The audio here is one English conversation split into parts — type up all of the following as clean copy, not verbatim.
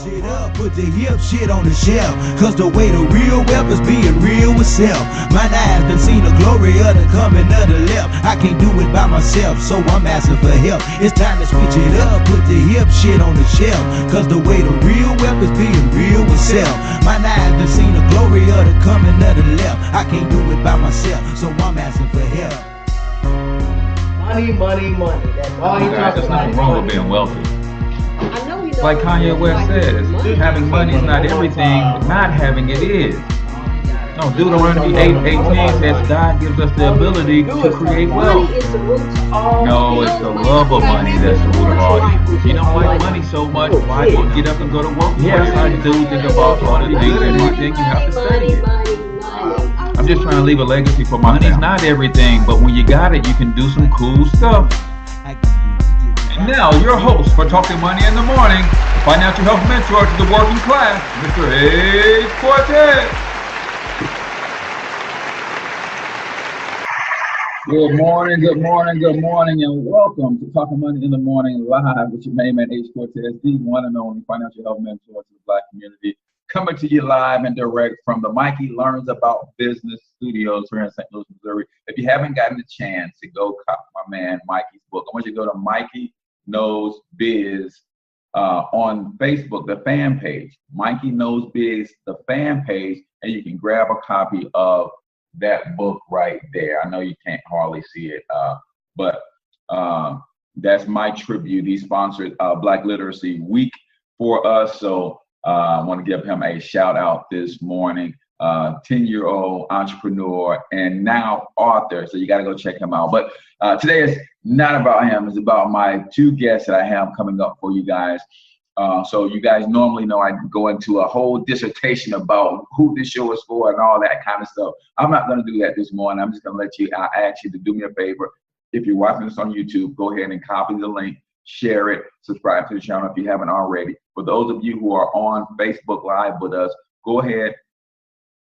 it up, put the hip shit on the shelf. Cause the way the real wealth is being real with self. My eyes done seen the glory of the coming of the left. I can't do it by myself, so I'm asking for help. It's time to switch it up, put the hip shit on the shelf. Cause the way the real wealth is being real with self. My eyes done seen the glory of the coming of the left. I can't do it by myself, so I'm asking for help. Money, money, money. That's all he talks There's about. nothing wrong with being wealthy. I know he Like Kanye West says, having money is not everything, but not having it is. No, Deuteronomy 8:18 says God gives us the ability to create wealth. Money is the root to all. No, it's the love of money that's the root of all evil. If you don't like money so much, why don't you get up and go to work? Yes, I do think about all the things that you think you have to study it. I'm just trying to leave a legacy for my family. Money's not everything, but when you got it, you can do some cool stuff. And now, your host for Talking Money in the Morning, financial health mentor to the working class, Mr. H. Cortez. Good morning, good morning, good morning, and welcome to Talking Money in the Morning live with your main man, H. Cortez, the one and only financial health mentor to the Black community, coming to you live and direct from the Mikey Learns About Business Studios here in St. Louis, Missouri. If you haven't gotten a chance to go cop my man Mikey's book, I want you to go to Mikey Knows Biz on Facebook, the fan page. Mikey Knows Biz, the fan page, and you can grab a copy of that book right there. I know you can't hardly see it, but that's my tribute. He sponsored Black Literacy Week for us, so I want to give him a shout out this morning. 10-year-old entrepreneur and now author, so you got to go check him out. But today is not about him. It's about my two guests that I have coming up for you guys. So you guys normally know I go into a whole dissertation about who this show is for and all that kind of stuff. I'm not going to do that this morning. I'm just going to let you, I ask you to do me a favor. If you're watching this on YouTube, go ahead and copy the link, share it, subscribe to the channel if you haven't already. For those of you who are on Facebook Live with us, go ahead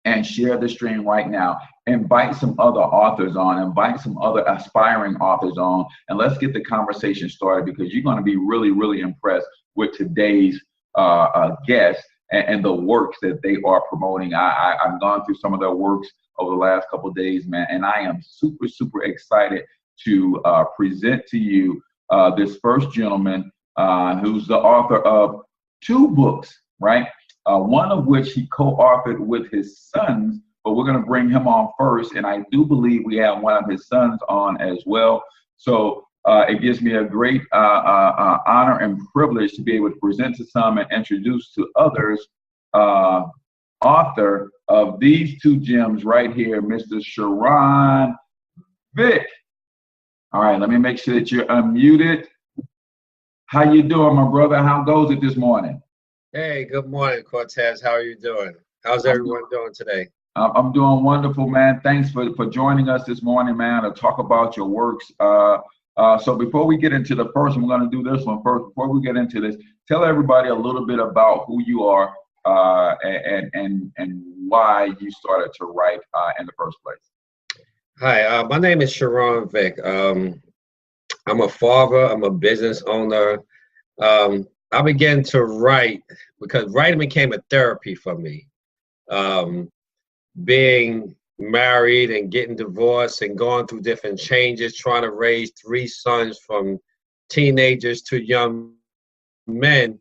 and share the stream right now. Invite some other authors on, invite some other aspiring authors on, and let's get the conversation started, because you're going to be really, really impressed with today's guests and the works that they are promoting. I've gone through some of their works over the last couple of days, man, and I am super, super excited to present to you this first gentleman who's the author of two books, right? One of which he co-authored with his sons, but we're going to bring him on first, and I do believe we have one of his sons on as well. So it gives me a great honor and privilege to be able to present to some and introduce to others author of these two gems right here, Mr. Shiron Vick. All right, let me make sure that you're unmuted. How you doing, my brother? How goes it this morning? Hey, good morning, Cortez. How are you doing? How's everyone doing today? I'm doing wonderful, man. Thanks for joining us this morning, man, to talk about your works. So before we get into the first one, we're going to do this one first. Before we get into this, tell everybody a little bit about who you are and why you started to write in the first place. Hi, my name is Shiron Vick. I'm a father. I'm a business owner. I began to write because writing became a therapy for me. Being married and getting divorced and going through different changes, trying to raise three sons from teenagers to young men,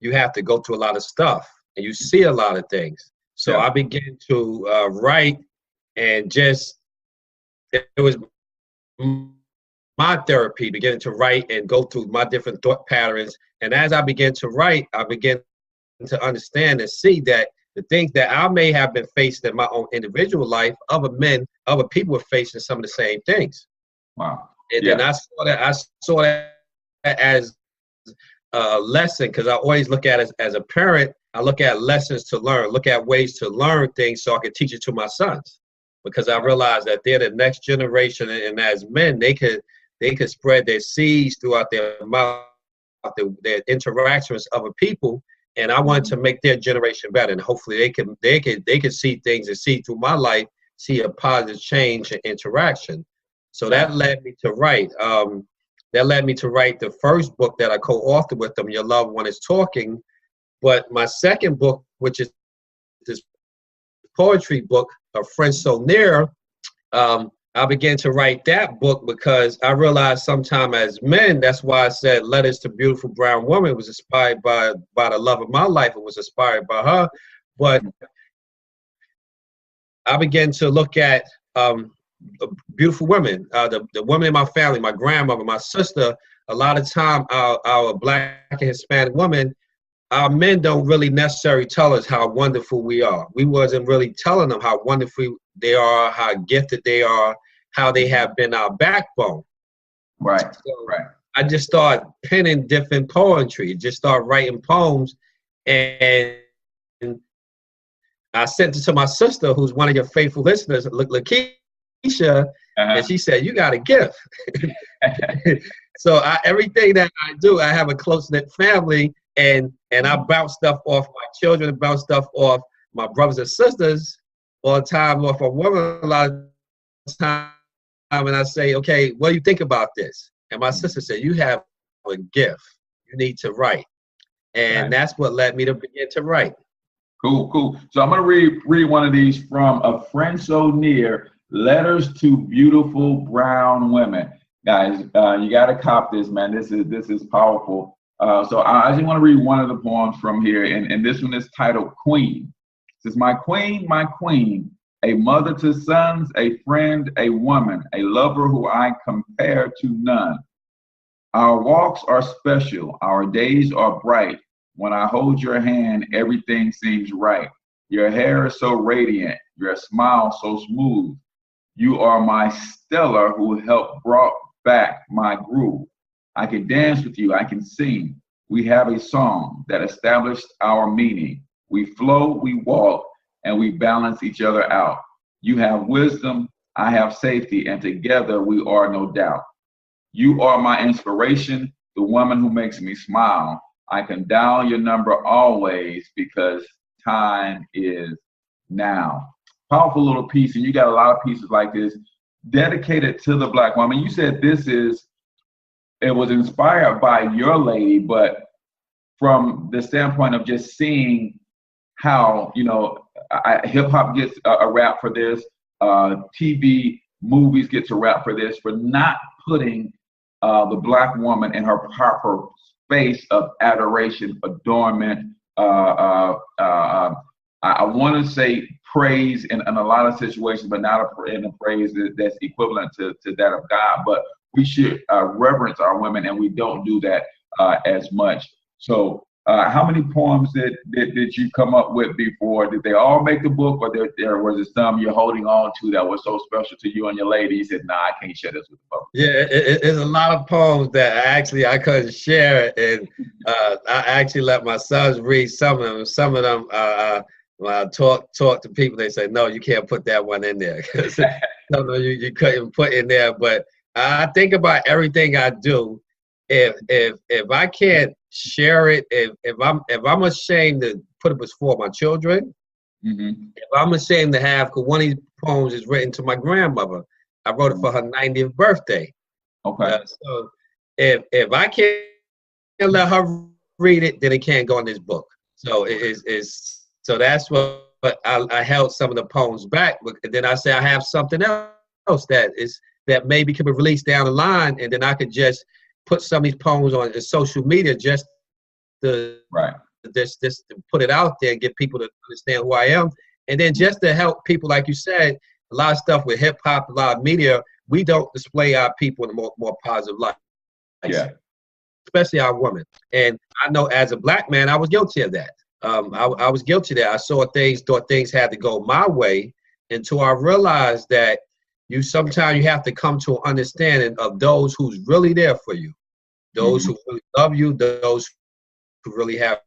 you have to go through a lot of stuff and you see a lot of things. So yeah. I began to write, and just it was my therapy, beginning to write and go through my different thought patterns. And as I began to write, I began to understand and see that the things that I may have been faced in my own individual life, other people were facing some of the same things. Wow. And then I saw that as a lesson, because I always look at it as a parent. I look at lessons to learn, look at ways to learn things so I can teach it to my sons, because I realized that they're the next generation, and as men, they could spread their seeds throughout their mouth, their interactions with other people. And I wanted to make their generation better, and hopefully they can see things and see through my life, see a positive change and interaction. So that led me to write. That led me to write the first book that I co-authored with them, Your Loved One Is Talking, But my second book, which is this poetry book, A Friend So Near, I began to write that book because I realized sometime as men, that's why I said Letters to Beautiful Brown Woman was inspired by the love of my life. It was inspired by her. But I began to look at beautiful women, the women in my family, my grandmother, my sister. A lot of time, our Black and Hispanic women, our men don't really necessarily tell us how wonderful we are. We wasn't really telling them how wonderful they are, how gifted they are, how they have been our backbone. Right, so right. I just started penning different poetry, just started writing poems, and I sent it to my sister, who's one of your faithful listeners, Lakeisha, and she said, "You got a gift." So everything that I do, I have a close-knit family, and I bounce stuff off my children, bounce stuff off my brothers and sisters, all the time, off a woman a lot of time, and I say, "Okay, what do you think about this?" And my sister said, "You have a gift. You need to write," and that's what led me to begin to write. Cool, cool. So I'm gonna read one of these from A Friend So Near, Letters to Beautiful Brown Women. Guys, you gotta cop this, man. This is powerful. So I just want to read one of the poems from here, and this one is titled Queen. It says, my queen, a mother to sons, a friend, a woman, a lover who I compare to none. Our walks are special, our days are bright. When I hold your hand, everything seems right. Your hair is so radiant, your smile so smooth. You are my Stella who helped brought back my groove. I can dance with you, I can sing. We have a song that established our meaning. We flow, we walk, and we balance each other out. You have wisdom, I have safety, and together we are no doubt. You are my inspiration, the woman who makes me smile. I can dial your number always because time is now. Powerful little piece, and you got a lot of pieces like this dedicated to the Black woman. You said it was inspired by your lady, but from the standpoint of just seeing how, hip hop gets a rap for this, TV, movies gets a rap for this, for not putting the Black woman in her proper space of adoration, adornment. I want to say praise in a lot of situations, but not in a praise that's equivalent to that of God. But we should reverence our women, and we don't do that as much. So how many poems did you come up with before? Did they all make the book, or there was some you're holding on to that was so special to you and your lady? You said, "Nah, I can't share this with the public." Yeah, it's a lot of poems that I couldn't share, and I actually let my sons read some of them. Some of them, when I talk to people, they say, "No, you can't put that one in there," because some of them you couldn't put in there. But I think about everything I do. If I can't share it, if I'm ashamed to put it before my children, if I'm ashamed to have, because one of these poems is written to my grandmother. I wrote it for her 90th birthday. Okay. So if I can't let her read it, then it can't go in this book. So so that's what I held some of the poems back. But then I say I have something else that maybe can be released down the line, and then I could just put some of these poems on social media just to just to put it out there and get people to understand who I am. And then just to help people, like you said, a lot of stuff with hip hop, a lot of media, we don't display our people in a more positive light. Yeah. Especially our women. And I know as a Black man, I was guilty of that. I was guilty of that. I thought things had to go my way until I realized that sometimes you have to come to an understanding of those who's really there for you, those who really love you, those who really have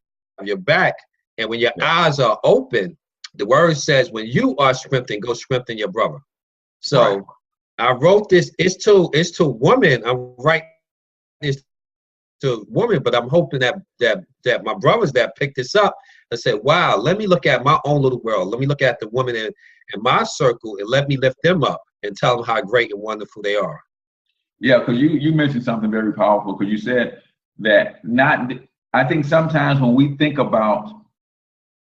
your back. And when your eyes are open, the word says, when you are strengthened, go strengthen your brother. So I wrote this. It's to women. I'm writing this to women, but I'm hoping that my brothers that pick this up and say, wow, let me look at my own little world. Let me look at the women in my circle, and let me lift them up and tell them how great and wonderful they are. Yeah, because you mentioned something very powerful, because you said that I think sometimes when we think about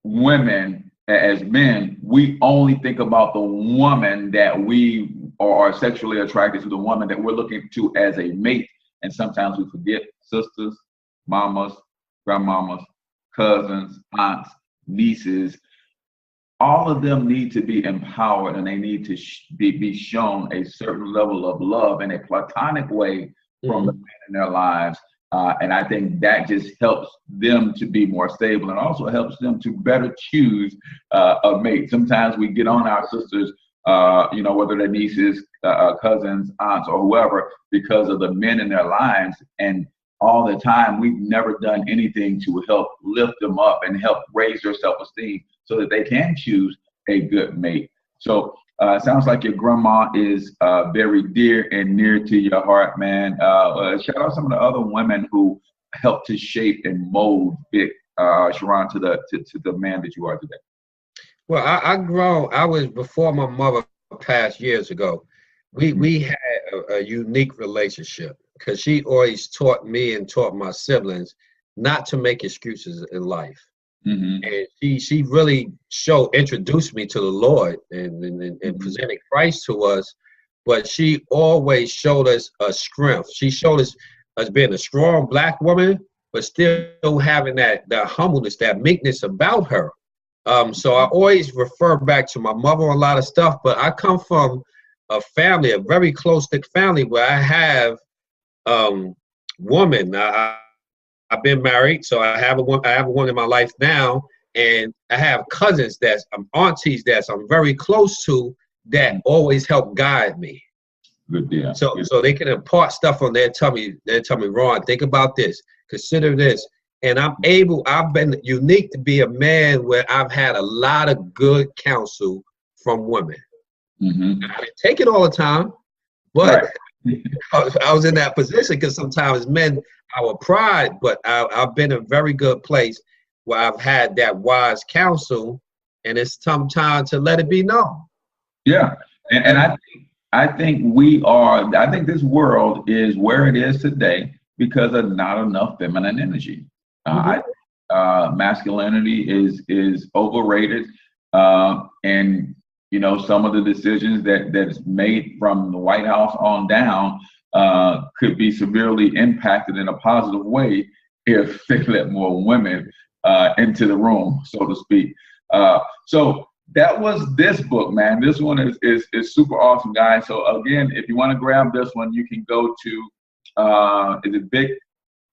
women as men, we only think about the woman that we are sexually attracted to, the woman that we're looking to as a mate. And sometimes we forget sisters, mamas, grandmamas, cousins, aunts, nieces. All of them need to be empowered, and they need to be shown a certain level of love in a platonic way from the men in their lives. And I think that just helps them to be more stable, and also helps them to better choose a mate. Sometimes we get on our sisters, whether they're nieces, cousins, aunts, or whoever, because of the men in their lives. And all the time, we've never done anything to help lift them up and help raise their self-esteem so that they can choose a good mate. So it sounds like your grandma is very dear and near to your heart, man. Shout out some of the other women who helped to shape and mold Vick, Shiron, to the man that you are today. Well, I was, before my mother passed years ago, we had a unique relationship, because she always taught me and taught my siblings not to make excuses in life. And she really introduced me to the Lord and presented Christ to us. But she always showed us a strength. She showed us being a strong Black woman, but still having that humbleness, that meekness about her. So I always refer back to my mother on a lot of stuff, but I come from a family, a very close-knit family, where I have woman. I've been married, so I have a woman in my life now, and I have cousins aunties that I'm very close to that always help guide me. Good deal. So they can impart stuff on their tummy. They tell me, Ron, think about this, consider this. And I've been unique to be a man where I've had a lot of good counsel from women. I didn't take it all the time, but I was in that position because sometimes men, our pride, but I've been in a very good place where I've had that wise counsel, and it's some time to let it be known. Yeah. And I think this world is where it is today because of not enough feminine energy. Masculinity is overrated, and some of the decisions that's made from the White House on down could be severely impacted in a positive way if they let more women into the room, so to speak. So that was this book, man. This one is super awesome, guys. So again, if you want to grab this one, you can go to is it Vick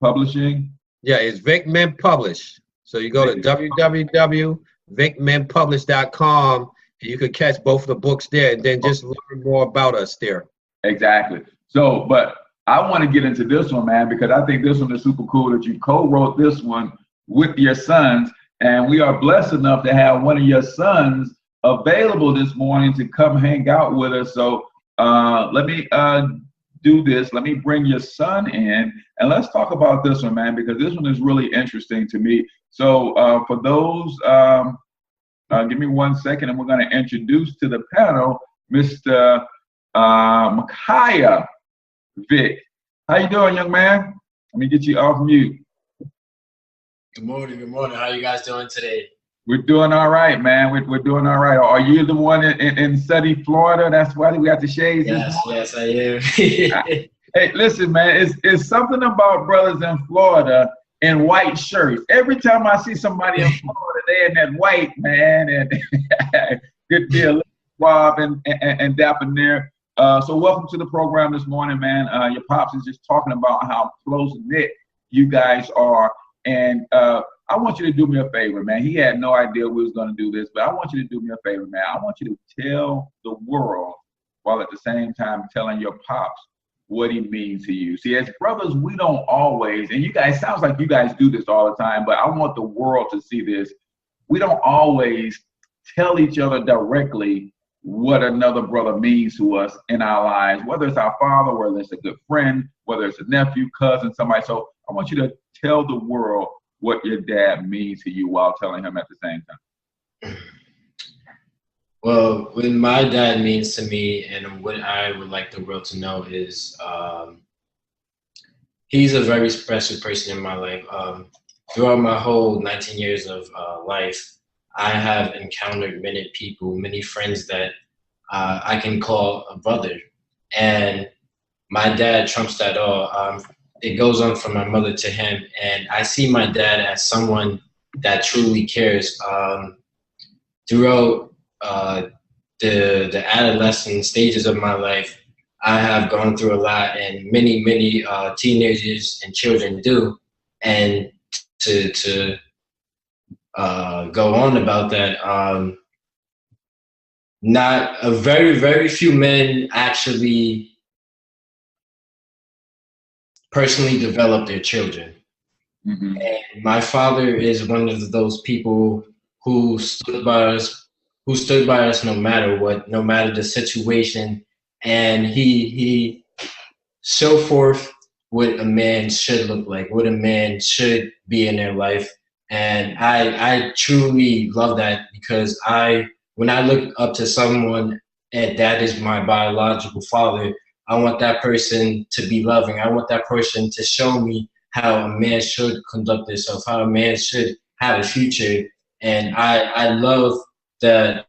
Publishing? Yeah, it's Vick Men Publish. So you go to www.vickmenpublish.com. You could catch both of the books there, and then just learn more about us there. Exactly. So, but I want to get into this one, man, because I think this one is super cool that you co-wrote this one with your sons, and we are blessed enough to have one of your sons available this morning to come hang out with us. So let me do this. Let me bring your son in, and let's talk about this one, man, because this one is really interesting to me. So for those, give me 1 second, and we're going to introduce to the panel Mr. Micaiah Vick. How you doing, young man? Let me get you off mute. Good morning. Good morning. How you guys doing today? We're doing all right, man. We're doing all right. Are you the one in sunny Florida? That's why we got the shades. Yes, I am. Hey, listen, man. It's something about brothers in Florida in white shirts. Every time I see somebody in Florida, they're in that white, man. And good deal, Bob and Dapper there. So welcome to the program this morning, man. Your pops is just talking about how close knit you guys are, and I want you to do me a favor, man. He had no idea we was going to do this, but I want you to do me a favor, man. I want you to tell the world while at the same time telling your pops what he means to you. See, as brothers, we don't always, and you guys, sounds like you guys do this all the time, but I want the world to see this. We don't always tell each other directly what another brother means to us in our lives, whether it's our father, whether it's a good friend, whether it's a nephew, cousin, somebody. So I want you to tell the world what your dad means to you while telling him at the same time. Well, what my dad means to me and what I would like the world to know is he's a very special person in my life. throughout my whole 19 years of life, I have encountered many people, many friends that I can call a brother. And my dad trumps that all. It goes on from my mother to him. And I see my dad as someone that truly cares. Throughout the adolescent stages of my life, I have gone through a lot, and many teenagers and children do. And to go on about that, not a very few men actually personally develop their children. Mm-hmm. And my father is one of those people who stood by us no matter what, no matter the situation. And he showed forth what a man should look like, what a man should be in their life. And I truly love that, because when I look up to someone and that is my biological father, I want that person to be loving. I want that person to show me how a man should conduct himself, how a man should have a future. And I love that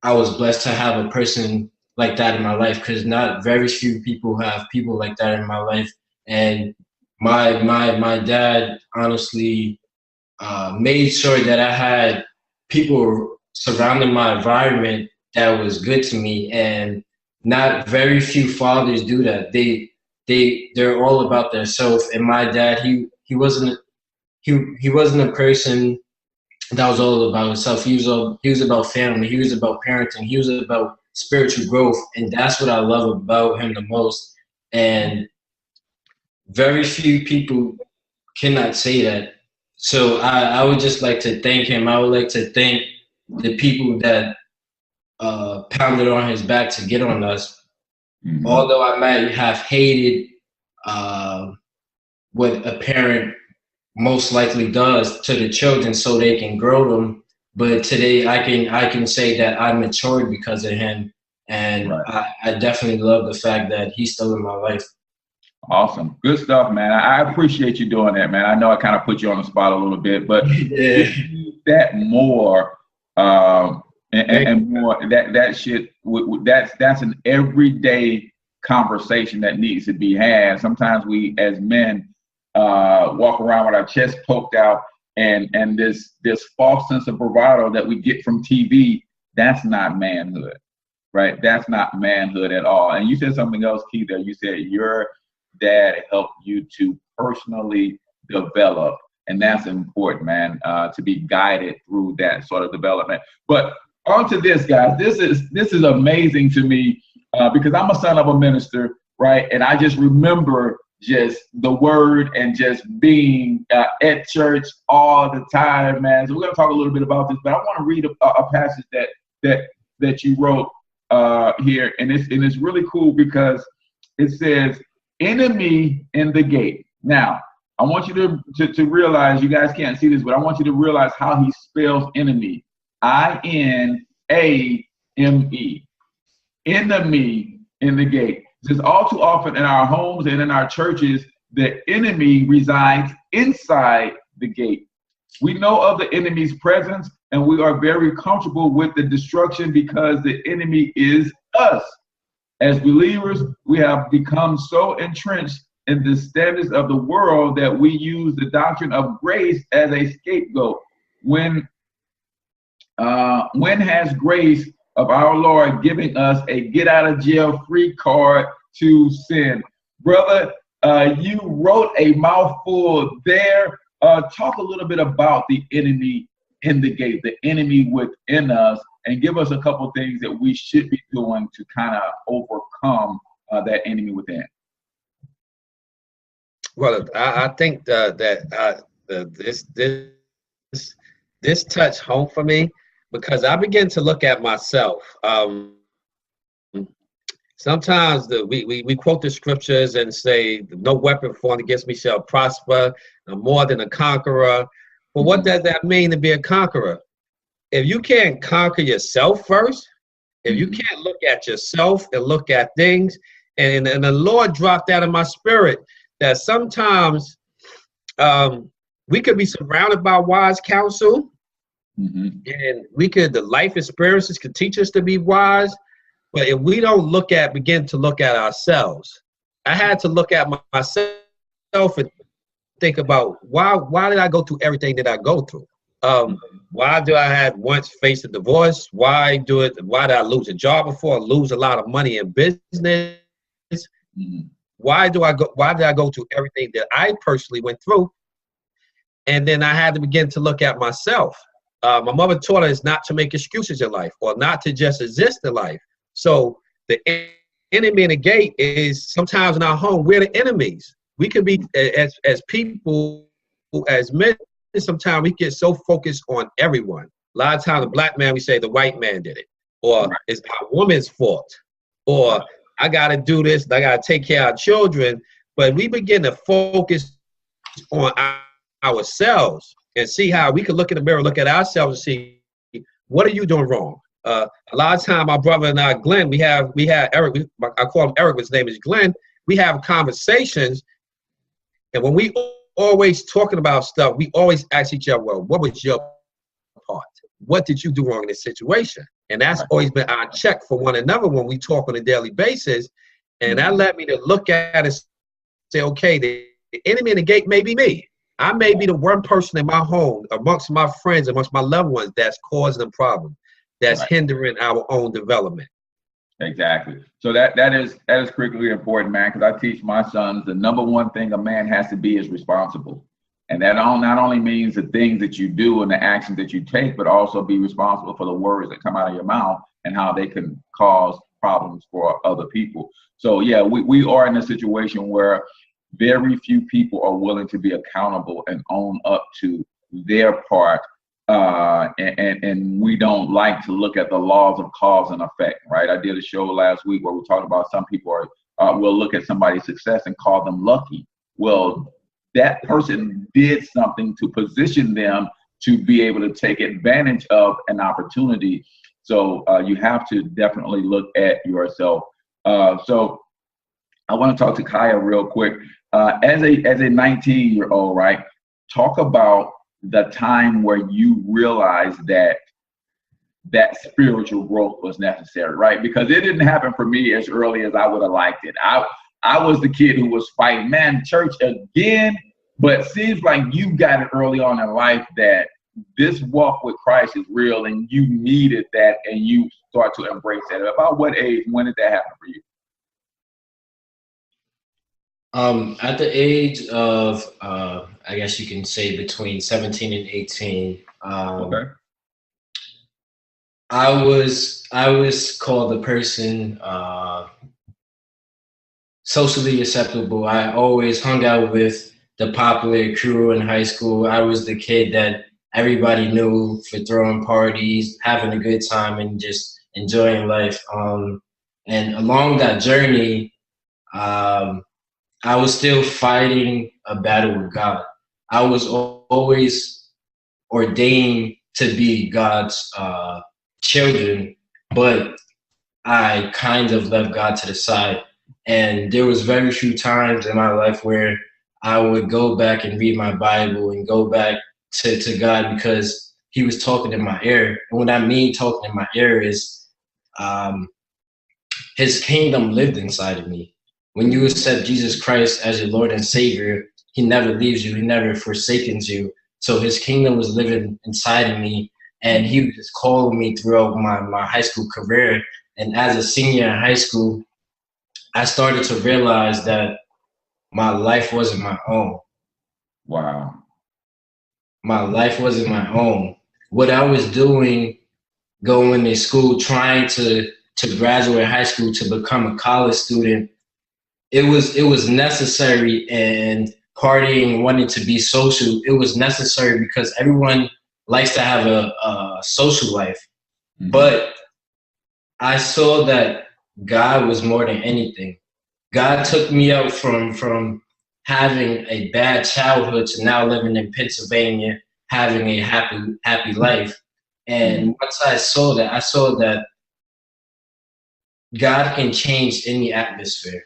I was blessed to have a person like that in my life, because not very few people have people like that in my life. And my dad honestly made sure that I had people surrounding my environment that was good to me. And not very few fathers do that. They're all about themselves. And my dad, he wasn't a person that was all about himself. He was about family. He was about parenting. He was about spiritual growth, and that's what I love about him the most. And very few people cannot say that. So I would just like to thank him. I would like to thank the people that pounded on his back to get on us. Mm-hmm. Although I might have hated what a parent most likely does to the children so they can grow them, but today I can say that I matured because of him, and right. I definitely love the fact that he's still in my life. Awesome. Good stuff, man. I appreciate you doing that, man. I know I kind of put you on the spot a little bit, but yeah. That more and more that shit, that's an everyday conversation that needs to be had. Sometimes we as men walk around with our chest poked out, and this false sense of bravado that we get from TV. That's not manhood, right? That's not manhood at all. And you said something else key there. You said your dad helped you to personally develop, and that's important, man, to be guided through that sort of development. But on to this, guys. This is amazing to me because I'm a son of a minister, right? And I just remember just the word and just being at church all the time, man. So we're gonna talk a little bit about this, but I want to read a passage that you wrote here, and it's really cool because it says, "Enemy in the gate." Now, I want you to realize, you guys can't see this, but I want you to realize how he spells enemy. INAME. Enemy in the gate. It says, all too often in our homes and in our churches, the enemy resides inside the gate. We know of the enemy's presence, and we are very comfortable with the destruction because the enemy is us. As believers, we have become so entrenched in the standards of the world that we use the doctrine of grace as a scapegoat. When has grace of our Lord giving us a get out of jail free card to sin? Brother, you wrote a mouthful there. Talk a little bit about the enemy in the gate, the enemy within us, and give us a couple things that we should be doing to kind of overcome that enemy within. Well, I think that this touched home for me because I begin to look at myself. Sometimes we quote the scriptures and say, "No weapon formed against me shall prosper. I'm more than a conqueror." But what does that mean to be a conqueror? If you can't conquer yourself first, if you can't look at yourself and look at things, and the Lord dropped that in my spirit, that sometimes we could be surrounded by wise counsel, Mm-hmm. and the life experiences could teach us to be wise. But if we don't begin to look at ourselves, I had to look at myself and think about why did I go through everything that I go through? Why do I have once faced a divorce? Why did I lose a job before? Lose a lot of money in business? Mm-hmm. Why did I go through everything that I personally went through? And then I had to begin to look at myself. My mother taught us not to make excuses in life, or not to just exist in life. So the enemy in the gate is sometimes in our home, we're the enemies. We can be, as people, as men, sometimes we get so focused on everyone. A lot of times, the black man, we say the white man did it, or it's our woman's fault, or I got to do this, I got to take care of our children. But we begin to focus on ourselves and see how we can look in the mirror, look at ourselves and see, what are you doing wrong? A lot of time, my brother and I, Glenn, we have Eric, I call him Eric, but his name is Glenn. We have conversations, and when we always talking about stuff, we always ask each other, well, what was your part? What did you do wrong in this situation? And that's always been our check for one another when we talk on a daily basis. And that led me to look at it and say, okay, the enemy in the gate may be me. I may be the one person in my home, amongst my friends, amongst my loved ones, that's causing a problem, that's hindering our own development. Exactly. So that is critically important, man, because I teach my sons the number one thing a man has to be is responsible. And that not only means the things that you do and the actions that you take, but also be responsible for the words that come out of your mouth and how they can cause problems for other people. So yeah, we are in a situation where very few people are willing to be accountable and own up to their part. And we don't like to look at the laws of cause and effect, right? I did a show last week where we talked about some people will look at somebody's success and call them lucky. Well, that person did something to position them to be able to take advantage of an opportunity. So you have to definitely look at yourself. So I want to talk to Kaya real quick. As a 19-year-old, right? Talk about the time where you realized that spiritual growth was necessary, right? Because it didn't happen for me as early as I would have liked it. I was the kid who was fighting, man, church again. But it seems like you got it early on in life that this walk with Christ is real, and you needed that, and you start to embrace that. About what age? When did that happen for you? At the age of, I guess you can say between 17 and 18, Okay. I was called a person socially acceptable. I always hung out with the popular crew in high school. I was the kid that everybody knew for throwing parties, having a good time, and just enjoying life. And along that journey, I was still fighting a battle with God. I was always ordained to be God's children, but I kind of left God to the side. And there was very few times in my life where I would go back and read my Bible and go back to God, because he was talking in my ear. And what I mean talking in my ear is his kingdom lived inside of me. When you accept Jesus Christ as your Lord and Savior, he never leaves you. He never forsakes you. So his kingdom was living inside of me, and he was just calling me throughout my high school career. And as a senior in high school, I started to realize that my life wasn't my own. Wow. My life wasn't my own. What I was doing, going to school, trying to graduate high school, to become a college student, it was necessary. And partying, wanting to be social, it was necessary because everyone likes to have a social life. Mm-hmm. But I saw that God was more than anything. God took me out from having a bad childhood to now living in Pennsylvania, having a happy life. And once I saw that God can change any atmosphere.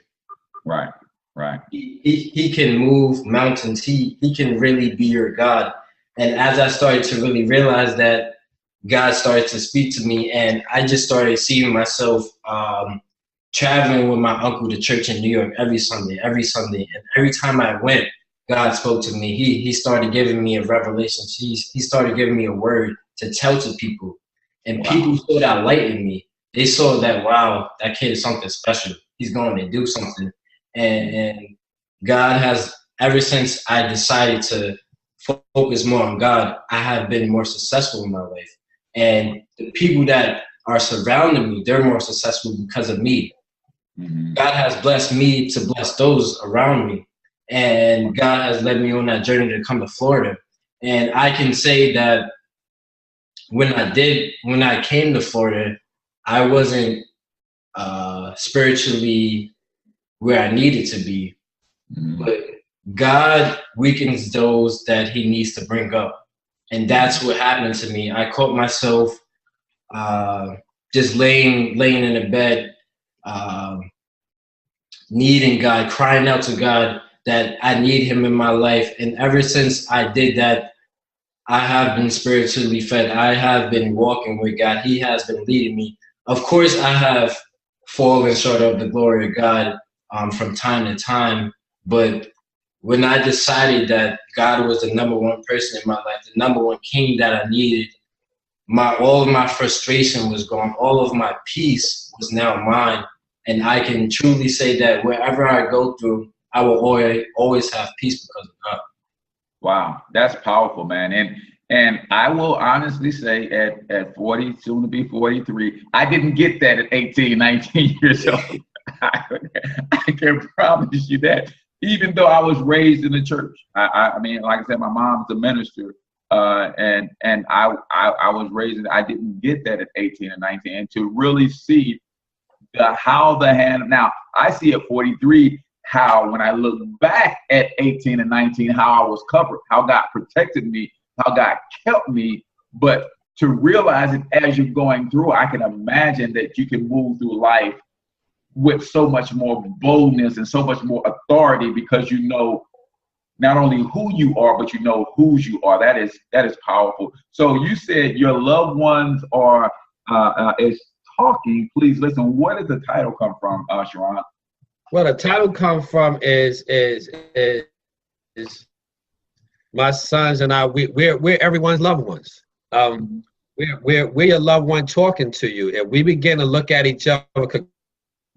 Right. Right. He can move mountains. He can really be your God. And as I started to really realize that, God started to speak to me, and I just started seeing myself traveling with my uncle to church in New York every Sunday. And every time I went, God spoke to me. He started giving me a revelation. He started giving me a word to tell to people. And people saw that light in me. They saw that, wow, that kid is something special. He's going to do something. And God has, ever since I decided to focus more on God, I have been more successful in my life. And the people that are surrounding me, they're more successful because of me. Mm-hmm. God has blessed me to bless those around me. And God has led me on that journey to come to Florida. And I can say that when I came to Florida, I wasn't spiritually where I needed to be. Mm-hmm. But God weakens those that he needs to bring up. And that's what happened to me. I caught myself just laying in the bed, needing God, crying out to God that I need him in my life. And ever since I did that, I have been spiritually fed. I have been walking with God. He has been leading me. Of course, I have fallen short of the glory of God from time to time. But when I decided that God was the number one person in my life, the number one king that I needed, all of my frustration was gone. All of my peace was now mine. And I can truly say that wherever I go through, I will always have peace because of God. Wow, that's powerful, man. And I will honestly say at 40, soon to be 43, I didn't get that at 18, 19 years old. I can promise you that. Even though I was raised in the church, I mean, like I said, my mom's a minister, and I was raised. I didn't get that at 18 and 19, and to really see how the hand. Now I see at 43 how, when I look back at 18 and 19, how I was covered, how God protected me, how God kept me. But to realize it as you're going through, I can imagine that you can move through life with so much more boldness and so much more authority, because you know not only who you are, but you know whose you are. That is powerful. So you said your loved ones are is talking. Please listen. Where did the title come from, Shiron? Well, the title come from is my sons and I. We're everyone's loved ones. We're your loved one talking to you, and we begin to look at each other.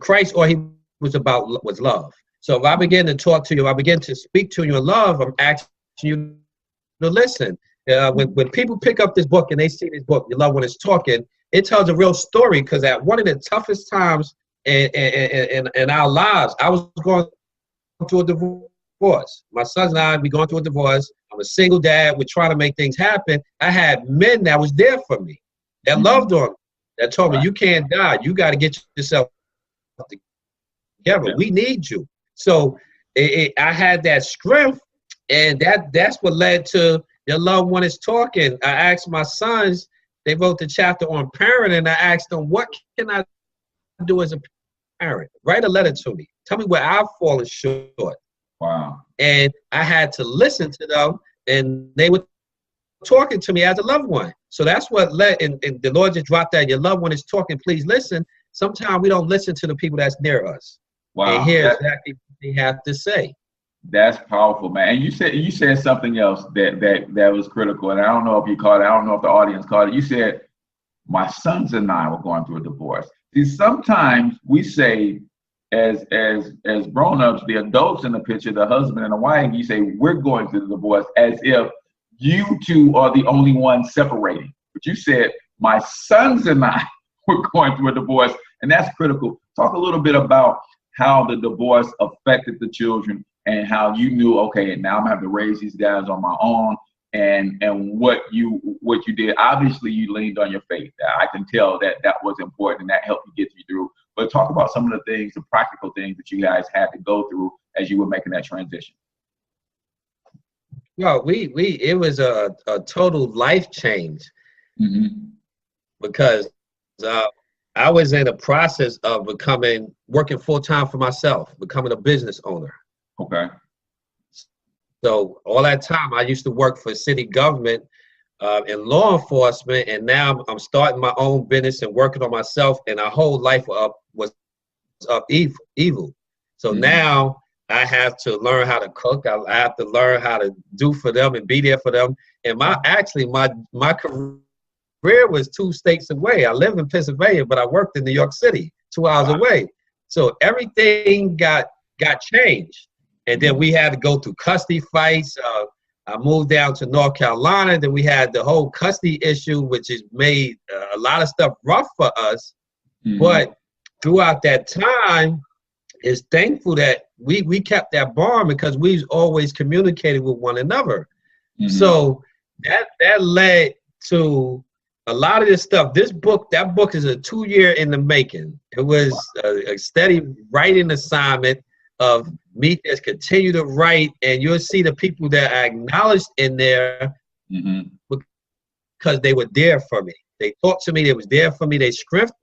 Christ, all he was about was love. So if I begin to talk to you, I begin to speak to you in love, I'm asking you to listen. When people pick up this book and they see this book, Your Loved One Is Talking, it tells a real story, because at one of the toughest times in our lives, I was going through a divorce. My sons and I, we going through a divorce. I'm a single dad. We're trying to make things happen. I had men that was there for me, that loved on me, that told me, you can't die. You got to get yourself together. We need you. So I had that strength, and that's what led to Your Loved One Is Talking. I asked my sons, they wrote the chapter on parenting, and I asked them, what can I do as a parent? Write a letter to me. Tell me where I've fallen short. Wow. And I had to listen to them, and they were talking to me as a loved one. So that's what led, and the Lord just dropped that, Your Loved One Is Talking, please listen. Sometimes we don't listen to the people that's near us. Wow. And hear exactly what they have to say. That's powerful, man. And you said something else that was critical, and I don't know if you caught it. I don't know if the audience caught it. You said, my sons and I were going through a divorce. See, sometimes we say, as grown-ups, the adults in the picture, the husband and the wife, you say, we're going through the divorce, as if you two are the only ones separating. But you said, my sons and I were going through a divorce, and that's critical. Talk a little bit about how the divorce affected the children, and how you knew, okay, now I'm gonna have to raise these guys on my own, and what you did. Obviously, you leaned on your faith. I can tell that was important, and that helped you get you through. But talk about some of the things, the practical things that you guys had to go through as you were making that transition. Well, it was a total life change, because I was in a process of working full time for myself, becoming a business owner. Okay. So all that time I used to work for city government in law enforcement, and now I'm starting my own business and working on myself, and our whole life was up evil. So now I have to learn how to cook. I have to learn how to do for them and be there for them. And my career was 2 states away. I live in Pennsylvania, but I worked in New York City, 2 hours away. So everything got changed. And then we had to go through custody fights. I moved down to North Carolina. Then we had the whole custody issue, which has made a lot of stuff rough for us. But throughout that time, it's thankful that we kept that bond because we've always communicated with one another. So that led to a lot of this stuff. That book is a 2-year in the making. It was a steady writing assignment of me just continue to write, and you'll see the people that I acknowledged in there because they were there for me. They talked to me, they was there for me, they strengthened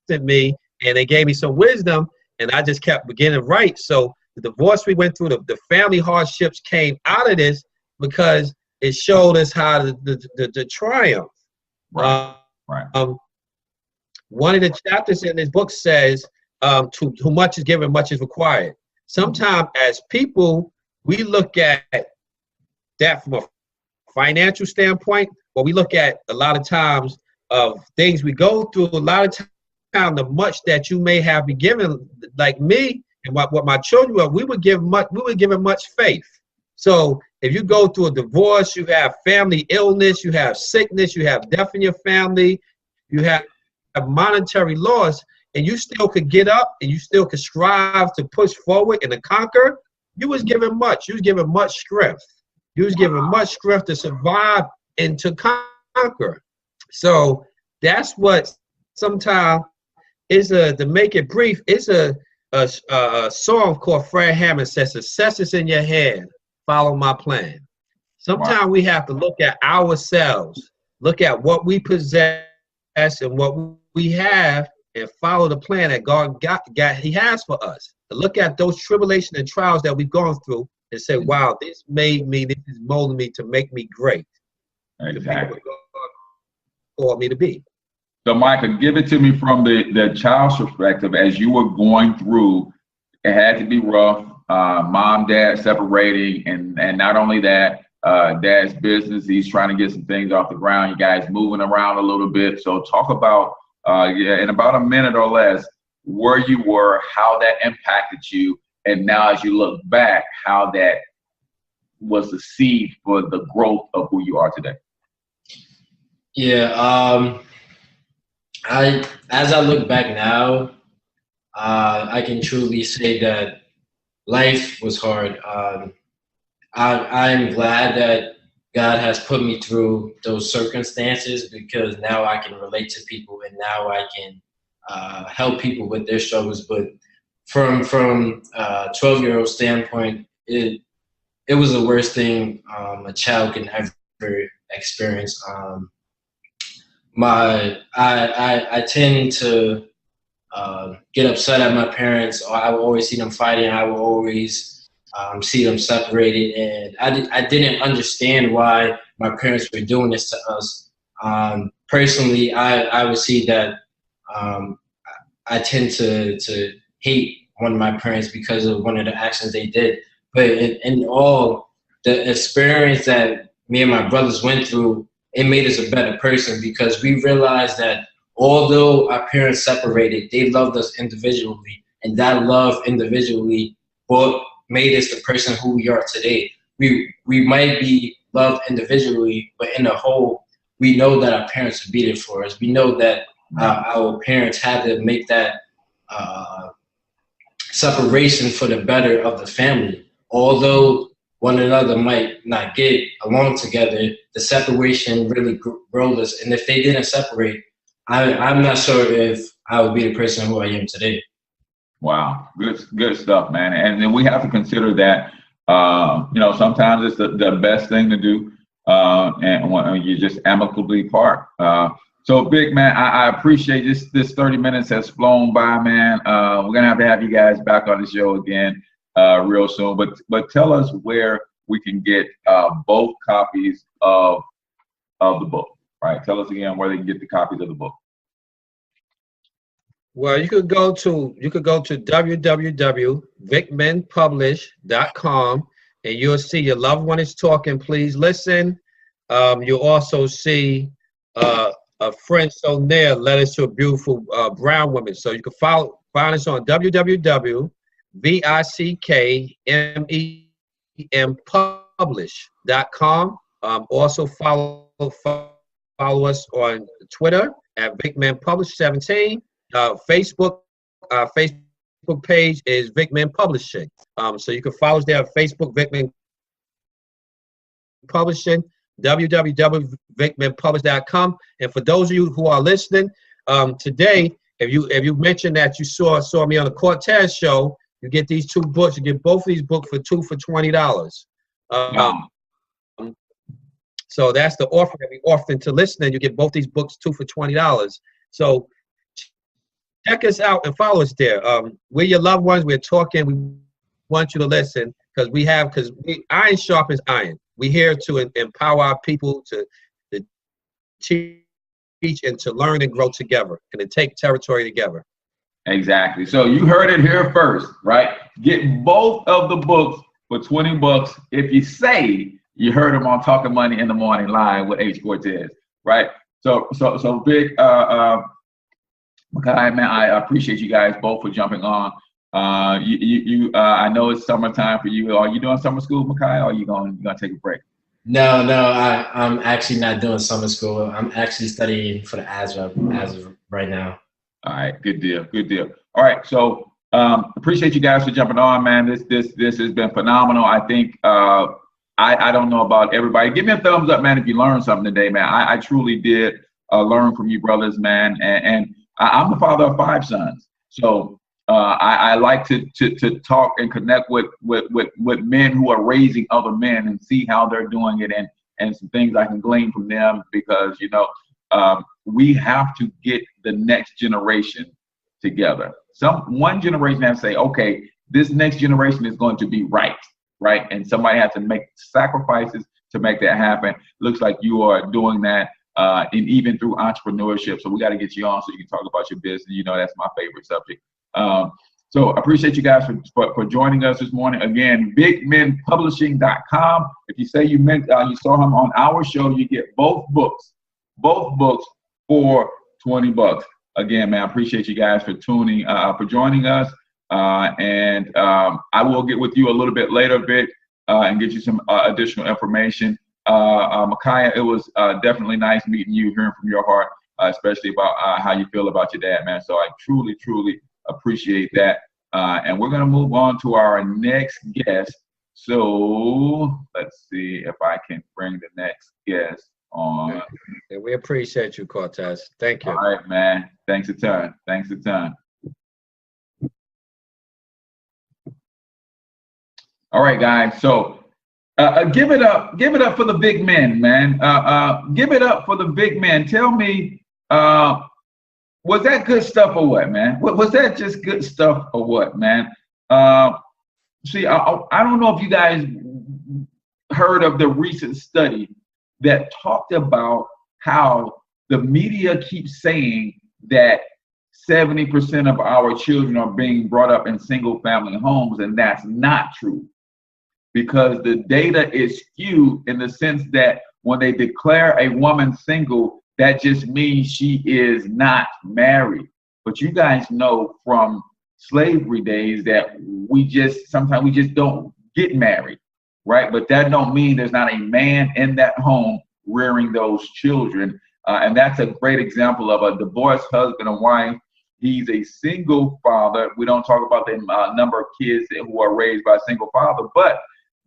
me, and they gave me some wisdom, and I just kept beginning to write. So the divorce we went through, the family hardships came out of this because it showed us how the triumph. One of the chapters in this book says, to who much is given, much is required. Sometimes as people, we look at that from a financial standpoint, but we look at a lot of times of things we go through, a lot of times the much that you may have been given, like me and what my children were, we were given much faith. So if you go through a divorce, you have family illness, you have sickness, you have death in your family, you have monetary loss, and you still could get up and you still could strive to push forward and to conquer, you was given much. You was given much strength. You was given much strength to survive and to conquer. So that's what sometimes is to make it brief, it's a song called Fred Hammond says, success is in your hand, follow my plan. Sometimes we have to look at ourselves, look at what we possess and what we have, and follow the plan that God He has for us. To look at those tribulations and trials that we've gone through and say, wow, this made me, this is molding me to make me great. Exactly. To be what God called me to be. So, Michael, give it to me from the child's perspective. As you were going through, it had to be rough. Mom, dad separating, and not only that, dad's business, he's trying to get some things off the ground. You guys moving around a little bit. So talk about, in about a minute or less, where you were, how that impacted you, and now as you look back, how that was the seed for the growth of who you are today. Yeah, as I look back now, I can truly say that life was hard. I'm glad that God has put me through those circumstances because now I can relate to people and now I can help people with their struggles. But from a 12-year-old standpoint, it was the worst thing a child can ever experience. I tend to get upset at my parents, or I will always see them fighting. I will always see them separated, and I didn't understand why my parents were doing this to us. Personally, I would see that I tend to hate one of my parents because of one of the actions they did. But in all the experience that me and my brothers went through, it made us a better person because we realized that although our parents separated, they loved us individually, and that love individually made us the person who we are today. We might be loved individually, but in the whole, we know that our parents would be there for us. We know that our parents had to make that separation for the better of the family. Although one another might not get along together, the separation really grew us. And if they didn't separate, I'm not sure if I would be the person who I am today. Wow, good stuff, man. And then we have to consider that, sometimes it's the best thing to do, and when you just amicably part. So, Vick, man, I appreciate this 30 minutes has flown by, man. We're going to have you guys back on the show again. real soon. But tell us where we can get both copies of the book. Right? Tell us again where they can get the copies of the book. Well, you could go to www.vickmenpublish.com, and you'll see Your Loved One Is Talking, Please Listen. You'll also see a friend so near letters to a beautiful brown woman. So you can find us on www.vickmenpublish.com. Also follow us on Twitter at VickMenPublish17. Facebook page is Vick Men Publishing. So you can follow us there on Facebook, Vick Men Publishing, www.vickmenpublish.com. And for those of you who are listening today, if you mentioned that you saw me on the Cortez show, you get these 2 books. You get both of these books for $20. So that's the offer that we offer to listeners. You get both these books 2 for $20. So check us out and follow us there. We're your loved ones. We're talking. We want you to listen because iron sharpens iron. We're here to empower our people to teach and to learn and grow together and to take territory together. Exactly. So you heard it here first, right? Get both of the books for $20 if you say you heard them on Talking Money in the Morning live with H. Cortez, right? So Vick, Makai, man, I appreciate you guys both for jumping on. I know it's summertime for you. Are you doing summer school, Makai, or are you gonna take a break? No, I'm actually not doing summer school. I'm actually studying for the ASVAB as of right now. All right, good deal. All right, so appreciate you guys for jumping on, man. This has been phenomenal. I think I don't know about everybody. Give me a thumbs up, man, if you learned something today, man. I truly did learn from you brothers, man, and I'm the father of 5 sons, so I like to talk and connect with men who are raising other men and see how they're doing it and some things I can glean from them because we have to get the next generation together. One generation has to say, okay, this next generation is going to be right, and somebody has to make sacrifices to make that happen. Looks like you are doing that. And even through entrepreneurship. So we got to get you on so you can talk about your business. That's my favorite subject. So I appreciate you guys for joining us this morning. Again, VickMenPublishing.com. If you say you saw him on our show, you get both books for $20. Again, man, I appreciate you guys for joining us. And I will get with you a little bit later, Vick, and get you some additional information. Micaiah, it was definitely nice meeting you, hearing from your heart, especially about how you feel about your dad, man. So I truly, truly appreciate that. And we're going to move on to our next guest. So let's see if I can bring the next guest on. And we appreciate you, Cortez. Thank you. All right, man. Thanks a ton. All right, guys. So give it up for the big men, man. Give it up for the big men. Tell me, was that good stuff or what, man? Was that just good stuff or what, man? See, I don't know if you guys heard of the recent study that talked about how the media keeps saying that 70% of our children are being brought up in single-family homes, and that's not true. Because the data is skewed in the sense that when they declare a woman single, that just means she is not married. But you guys know from slavery days that sometimes we just don't get married, right? But that don't mean there's not a man in that home rearing those children. And that's a great example of a divorced husband and wife. He's a single father. We don't talk about the number of kids who are raised by a single father, but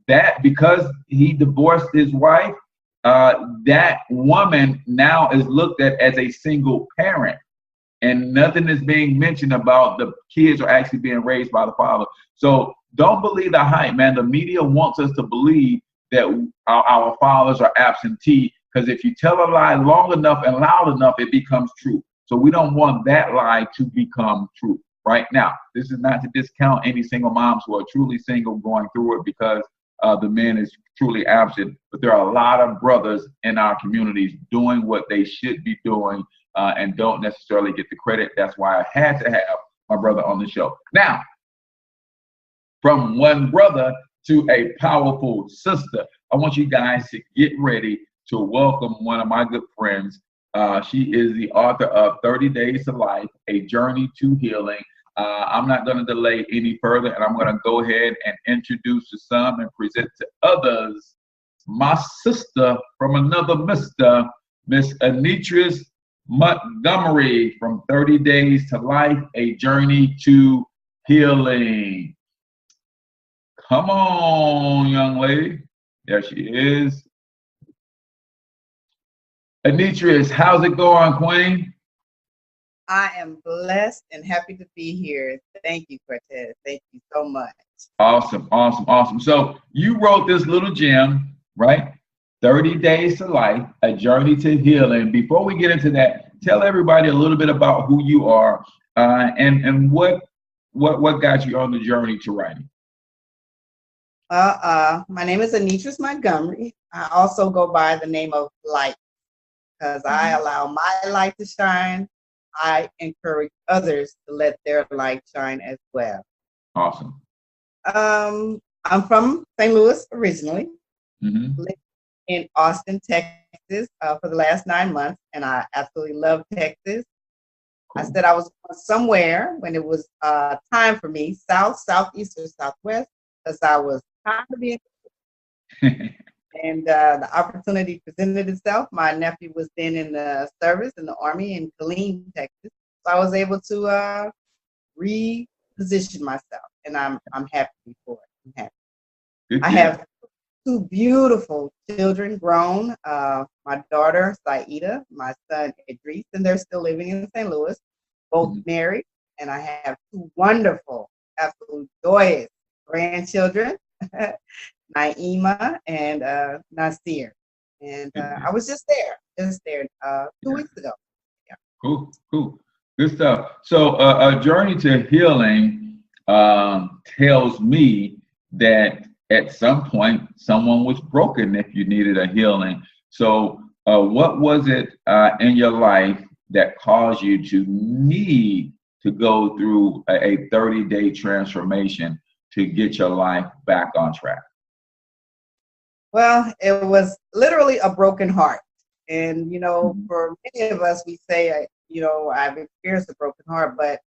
that because he divorced his wife, that woman now is looked at as a single parent, and nothing is being mentioned about the kids are actually being raised by the father. So don't believe the hype, man. The media wants us to believe that our fathers are absentee, because if you tell a lie long enough and loud enough, it becomes true. So we don't want that lie to become true. right now. This is not to discount any single moms who are truly single going through it because the man is truly absent. But there are a lot of brothers in our communities doing what they should be doing and don't necessarily get the credit. That's why I had to have my brother on the show. Now, from one brother to a powerful sister, I want you guys to get ready to welcome one of my good friends. She is the author of 30 Days to Life, A Journey to Healing. I'm not going to delay any further, and I'm going to go ahead and introduce to some and present to others my sister from another mister, Miss Anitress Montgomery from 30 Days to Life, A Journey to Healing. Come on, young lady. There she is. Anitress, how's it going, Queen? I am blessed and happy to be here. Thank you, Cortez. Thank you so much. Awesome, awesome, awesome. So you wrote this little gem, right? 30 Days to Life, A Journey to Healing. Before we get into that, tell everybody a little bit about who you are and what got you on the journey to writing. My name is Anitress Montgomery. I also go by the name of Light because I allow my light to shine. I encourage others to let their light shine as well. Awesome. I'm from St. Louis originally, lived in Austin, Texas for the last 9 months, and I absolutely love Texas. Cool. I said I was going somewhere when it was time for me, south, southeast, or southwest, because I was tired of being and the opportunity presented itself. My nephew was then in the service in the Army in Killeen, Texas. So I was able to reposition myself, and I'm happy for it. I'm happy. I have 2 beautiful children, grown. My daughter, Saida, my son, Idris, and they're still living in St. Louis, both married. And I have 2 wonderful, absolute joyous grandchildren, Naima and Nasir. And I was just there 2 weeks ago. Yeah. Cool. Good stuff. So A Journey to Healing tells me that at some point someone was broken if you needed a healing. So what was it in your life that caused you to need to go through a 30-day transformation to get your life back on track? Well, it was literally a broken heart. And, for many of us, we say, I've experienced a broken heart, but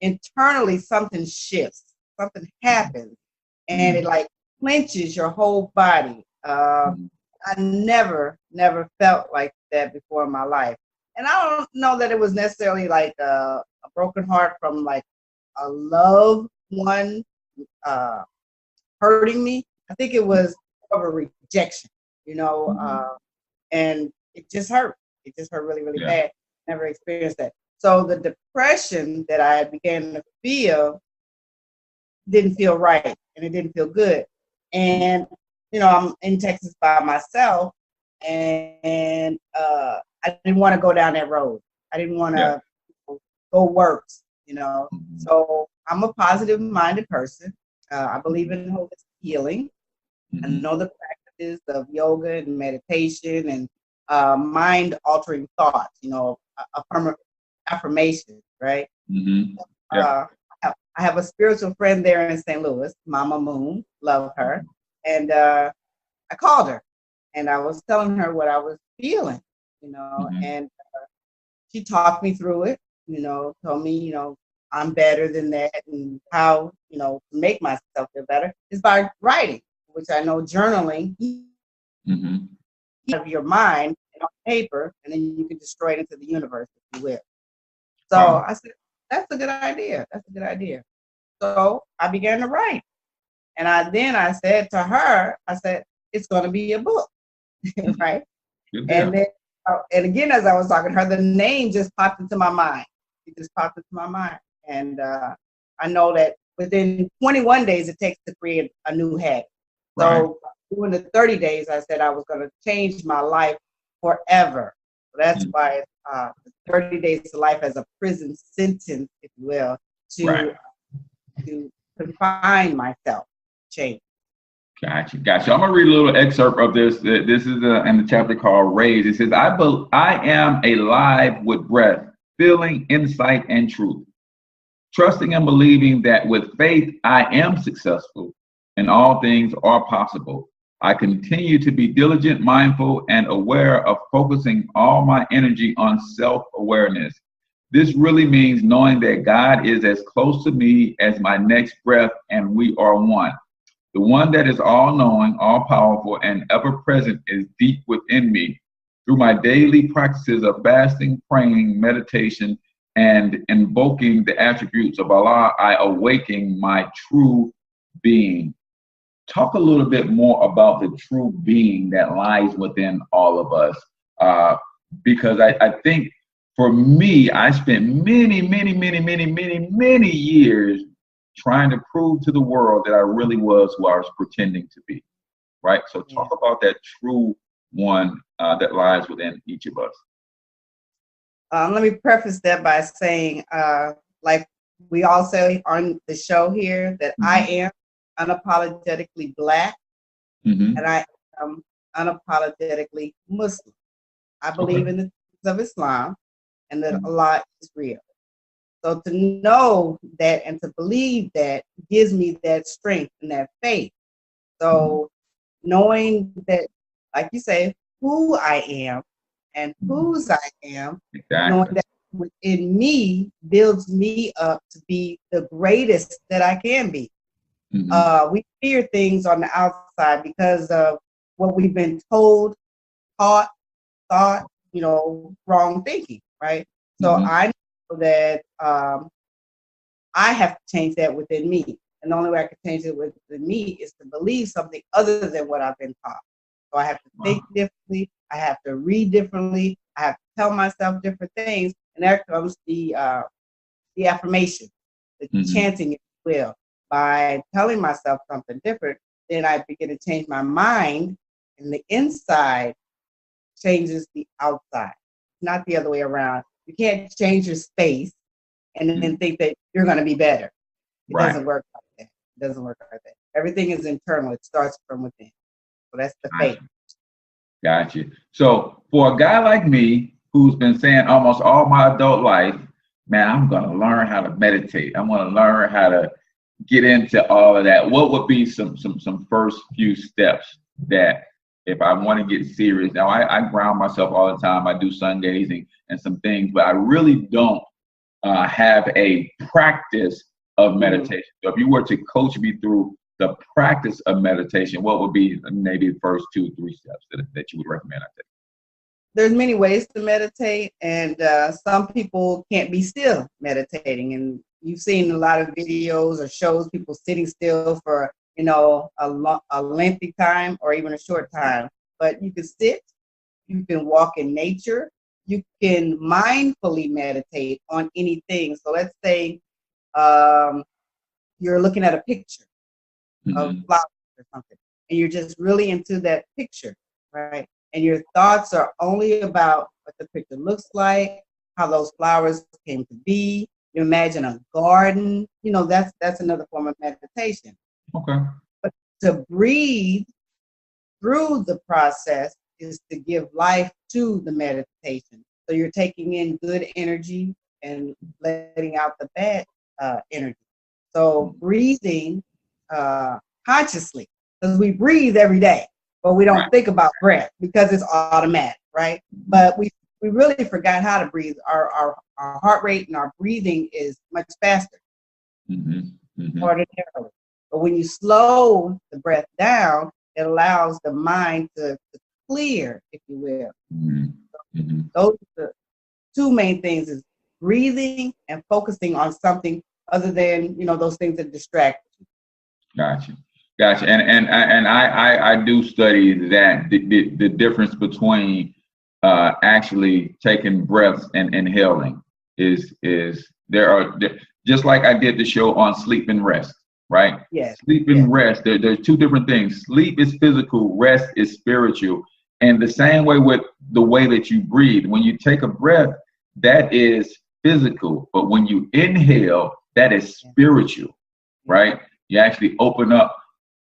internally something shifts, something happens, and it like clenches your whole body. I never felt like that before in my life. And I don't know that it was necessarily like a broken heart from like a loved one hurting me. I think it was of a rejection, and it just hurt. It just hurt really, really bad. Never experienced that. So the depression that I began to feel didn't feel right, and it didn't feel good. And I'm in Texas by myself, and I didn't want to go down that road. I didn't want to go worse, So I'm a positive-minded person. I believe in holistic healing. I know the practices of yoga and meditation and mind-altering thoughts, affirmations, right? I have a spiritual friend there in St. Louis, Mama Moon, love her. And I called her, and I was telling her what I was feeling, and she talked me through it, told me, I'm better than that, and how, to make myself feel better is by writing, which I know journaling out of your mind and on paper, and then you can destroy it into the universe if you will. So I said, that's a good idea. That's a good idea. So I began to write. And I said to her, it's going to be a book, right? And then, and again, as I was talking to her, the name just popped into my mind. It just popped into my mind. And I know that within 21 days, it takes to create a new habit. So during the 30 days, I said I was going to change my life forever. So that's why 30 days to life as a prison sentence, if you will, to confine myself, change. Gotcha. I'm gonna read a little excerpt of this. This is in the chapter called "Raise." It says, "I am alive with breath, feeling, insight, and truth, trusting and believing that with faith I am successful, and all things are possible. I continue to be diligent, mindful, and aware of focusing all my energy on self-awareness. This really means knowing that God is as close to me as my next breath, and we are one. The one that is all-knowing, all-powerful, and ever-present is deep within me. Through my daily practices of fasting, praying, meditation, and invoking the attributes of Allah, I awaken my true being." Talk a little bit more about the true being that lies within all of us. Because I think for me, I spent many years trying to prove to the world that I really was who I was pretending to be, right? So talk about that true one that lies within each of us. Let me preface that by saying, like we all say on the show here, that I am unapologetically Black, and I am unapologetically Muslim. I believe in the teachings of Islam and that Allah is real. So to know that and to believe that gives me that strength and that faith. So knowing that, like you say, who I am and whose I am, knowing that within me builds me up to be the greatest that I can be. We fear things on the outside because of what we've been told, taught, thought, wrong thinking, right? So I know that I have to change that within me. And the only way I can change it within me is to believe something other than what I've been taught. So I have to think differently. I have to read differently. I have to tell myself different things. And there comes the affirmation, the chanting, if you will. By telling myself something different, then I begin to change my mind, and the inside changes the outside, not the other way around. You can't change your space and then think that you're going to be better. It doesn't work like that. It doesn't work like that. Everything is internal. It starts from within. So that's the faith. Gotcha. So for a guy like me, who's been saying almost all my adult life, man, I'm going to learn how to meditate. I'm going to learn how to get into all of that. What would be some first few steps that if I want to get serious? Now, I ground myself all the time. I do sun gazing and some things, but I really don't have a practice of meditation. So if you were to coach me through the practice of meditation, what would be maybe the first 2-3 steps that you would recommend I take? There's many ways to meditate, and some people can't be still meditating. And you've seen a lot of videos or shows people sitting still for a lengthy time or even a short time. But you can sit, you can walk in nature, you can mindfully meditate on anything. So let's say you're looking at a picture of flowers or something, and you're just really into that picture, right? And your thoughts are only about what the picture looks like, how those flowers came to be. You imagine a garden, that's another form of meditation. Okay. But to breathe through the process is to give life to the meditation. So you're taking in good energy and letting out the bad energy. So breathing consciously, because we breathe every day, but we don't think about breath because it's automatic, right? But we really forgot how to breathe. Our heart rate and our breathing is much faster ordinarily. But when you slow the breath down, it allows the mind to clear, if you will. Those are the two main things: is breathing and focusing on something other than those things that distract you. Gotcha. And I do study that the difference between actually taking breaths and inhaling is just like I did the show on sleep and rest, right? Yes. Sleep and rest. There's two different things. Sleep is physical, rest is spiritual. And the same way with the way that you breathe. When you take a breath, that is physical. But when you inhale, that is spiritual, right? You actually open up.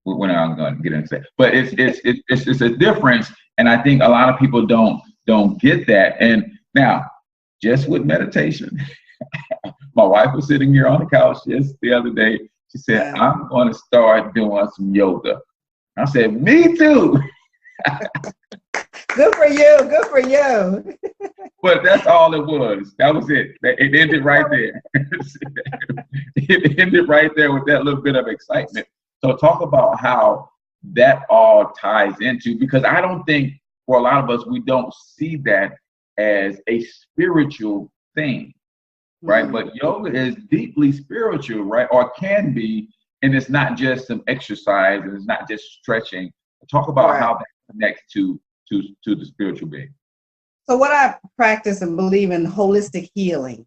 We're not going to get into that, but it's a difference, and I think a lot of people don't get that. And now, just with meditation, my wife was sitting here on the couch just the other day. She said, "I'm going to start doing some yoga." I said, "Me too." Good for you. Good for you. But that's all it was. That was it. It ended right there. It ended right there with that little bit of excitement. So talk about how that all ties into, because I don't think for a lot of us, we don't see that as a spiritual thing, right? But yoga is deeply spiritual, right? Or can be, and it's not just some exercise, and it's not just stretching. Talk about how that connects to the spiritual being. So what I practice and believe in holistic healing.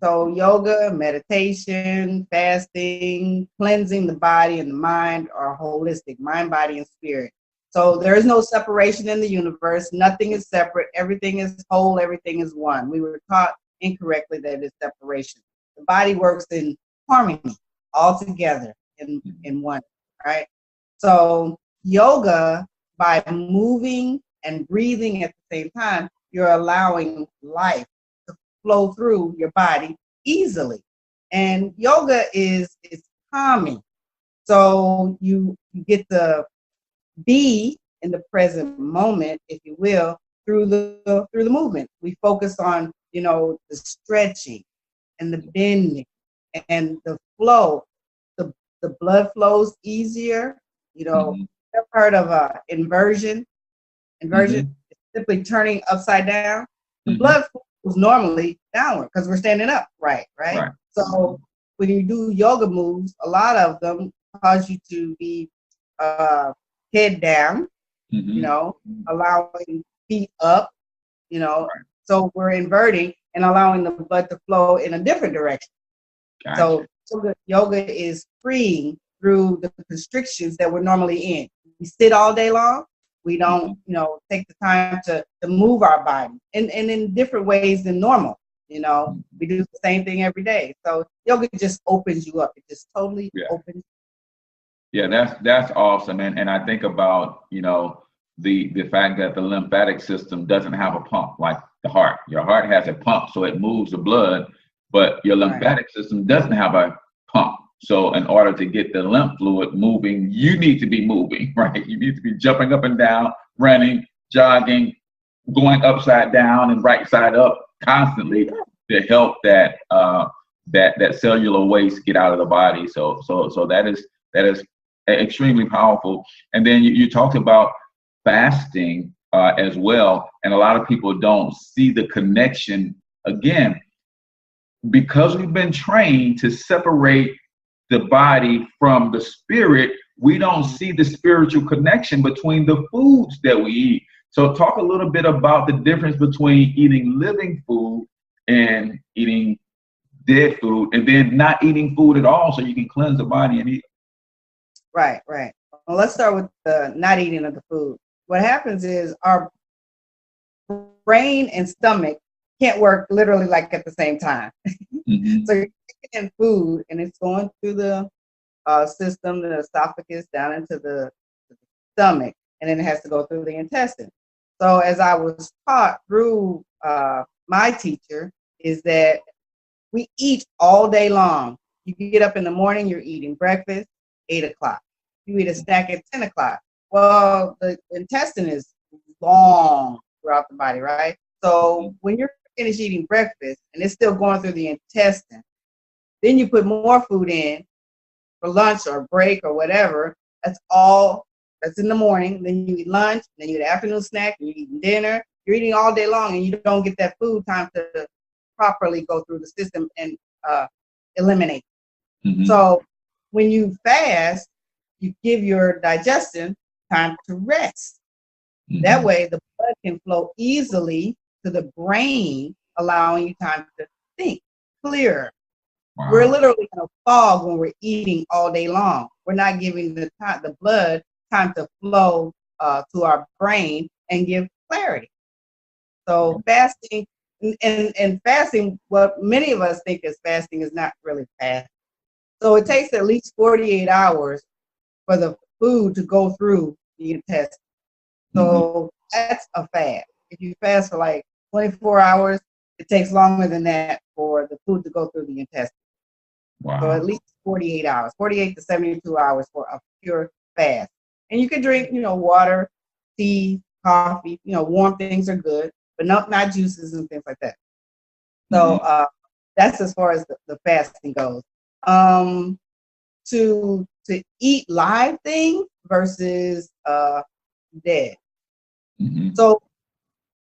So yoga, meditation, fasting, cleansing the body and the mind are holistic, mind, body, and spirit. So there is no separation in the universe. Nothing is separate. Everything is whole. Everything is one. We were taught incorrectly that it's separation. The body works in harmony, all together in one, right? So yoga, by moving and breathing at the same time, you're allowing life to flow through your body easily. And yoga is calming. So you get to be in the present moment, if you will, through the movement. We focus on, the stretching and the bending and the flow. The blood flows easier. I've heard of inversion. Inversion is simply turning upside down. The blood flows normally downward because we're standing up, right? So when you do yoga moves, a lot of them cause you to be head down, allowing feet up, So we're inverting and allowing the blood to flow in a different direction. Gotcha. So yoga is freeing through the constrictions that we're normally in. We sit all day long. We don't, take the time to move our body and in different ways than normal. We do the same thing every day. So yoga just opens you up. It just totally opens. Yeah, that's awesome. And I think about, the fact that the lymphatic system doesn't have a pump like the heart. Your heart has a pump, so it moves the blood, but your lymphatic system doesn't have a pump. So in order to get the lymph fluid moving, you need to be moving, right? You need to be jumping up and down, running, jogging, going upside down and right side up constantly to help that cellular waste get out of the body. So that is extremely powerful. And then you talked about fasting as well, and a lot of people don't see the connection again because we've been trained to separate the body from the spirit. We don't see the spiritual connection between the foods that we eat. So talk a little bit about the difference between eating living food and eating dead food, and then not eating food at all so you can cleanse the body and eat. Right. Well, let's start with the not eating of the food. What happens is our brain and stomach can't work literally like at the same time. So you're taking in food and it's going through the system, the esophagus, down into the stomach, and then it has to go through the intestine. So as I was taught through my teacher is that we eat all day long. You can get up in the morning, you're eating breakfast, 8 o'clock. You eat a snack at 10 o'clock. Well, the intestine is long throughout the body, right? So when you're finished eating breakfast and it's still going through the intestine, then you put more food in for lunch or break or whatever. That's in the morning. Then you eat lunch, then you eat afternoon snack, you eat dinner. You're eating all day long and you don't get that food time to properly go through the system and eliminate. So when you fast, you give your digestion time to rest. That way the blood can flow easily to the brain, allowing you time to think clearer. Wow. We're literally in a fog when we're eating all day long. We're not giving the blood time to flow to our brain and give clarity. So fasting and fasting, what many of us think is fasting is not really fasting. So it takes at least 48 hours for the food to go through the intestine. So that's a fast. If you fast for like 24 hours, it takes longer than that for the food to go through the intestine. Wow. So at least 48 hours, 48 to 72 hours for a pure fast. And you can drink, water, tea, coffee, warm things are good, but not juices and things like that. So that's as far as the fasting goes. To eat live things versus dead. So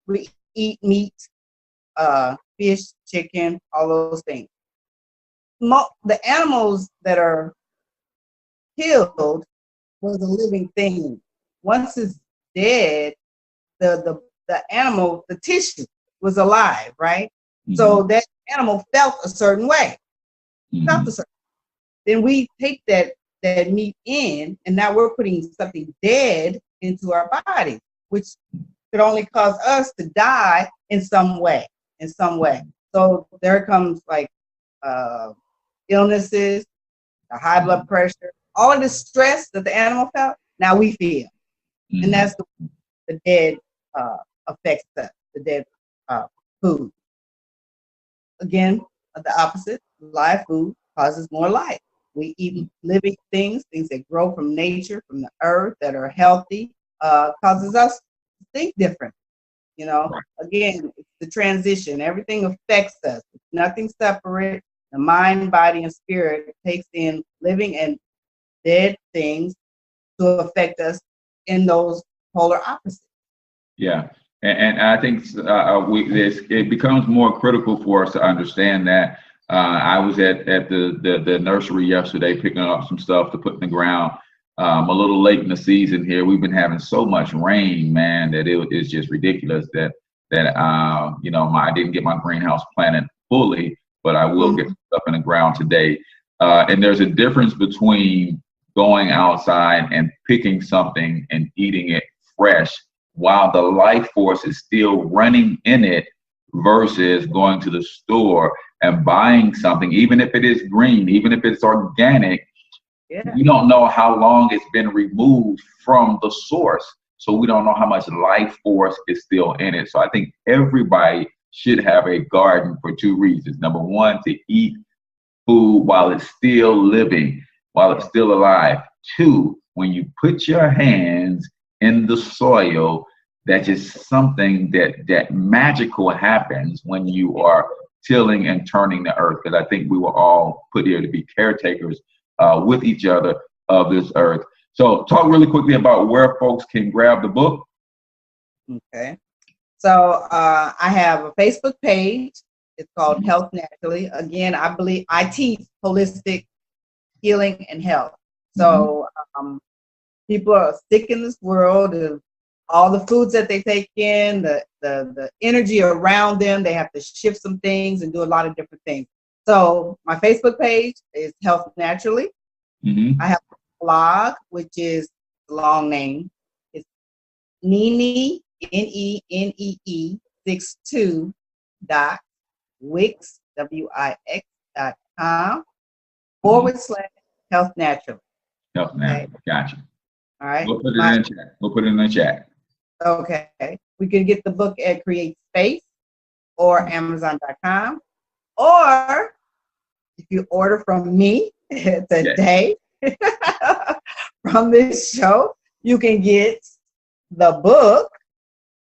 we eat meat, fish, chicken, all those things. The animals that are killed was a living thing. Once it's dead, the animal, the tissue was alive, right? So that animal felt a certain way. Then we take that meat in, and now we're putting something dead into our body, which could only cause us to die in some way. So there comes like illnesses, the high blood pressure, all of the stress that the animal felt, now we feel. And that's the dead affects us, the dead food. Again, the opposite, live food causes more life. We eat living things that grow from nature, from the earth, that are healthy, causes us to think different. Again, it's the transition. Everything affects us. It's nothing separate. The mind, body, and spirit takes in living and dead things to affect us in those polar opposites. Yeah. And I think it becomes more critical for us to understand that. I was at the nursery yesterday picking up some stuff to put in the ground. A little late in the season here. We've been having so much rain, man, that it is just ridiculous that I didn't get my greenhouse planted fully, but I will get stuff in the ground today. And there's a difference between going outside and picking something and eating it fresh while the life force is still running in it versus going to the store and buying something, even if it is green, even if it's organic. We don't know how long it's been removed from the source. So we don't know how much life force is still in it. So I think everybody should have a garden for two reasons. Number one, to eat food while it's still living, while it's still alive. Two, when you put your hands in the soil, that's just something that magical happens when you are tilling and turning the earth. Because I think we were all put here to be caretakers with each other of this earth. So talk really quickly about where folks can grab the book. Okay. So I have a Facebook page. It's called Health Naturally. Again, I teach holistic healing and health. So people are sick in this world, and all the foods that they take in, the energy around them, they have to shift some things and do a lot of different things. So my Facebook page is Health Naturally. I have a blog, which is a long name. It's Nenee, Nenee 62 Wix, Wix.com / Health Naturally. Health Naturally. Okay. Gotcha. All right. We'll put it in the chat. We'll put it in the chat. Okay. We can get the book at Create Space or Amazon.com. Or if you order from me today from this show, you can get the book,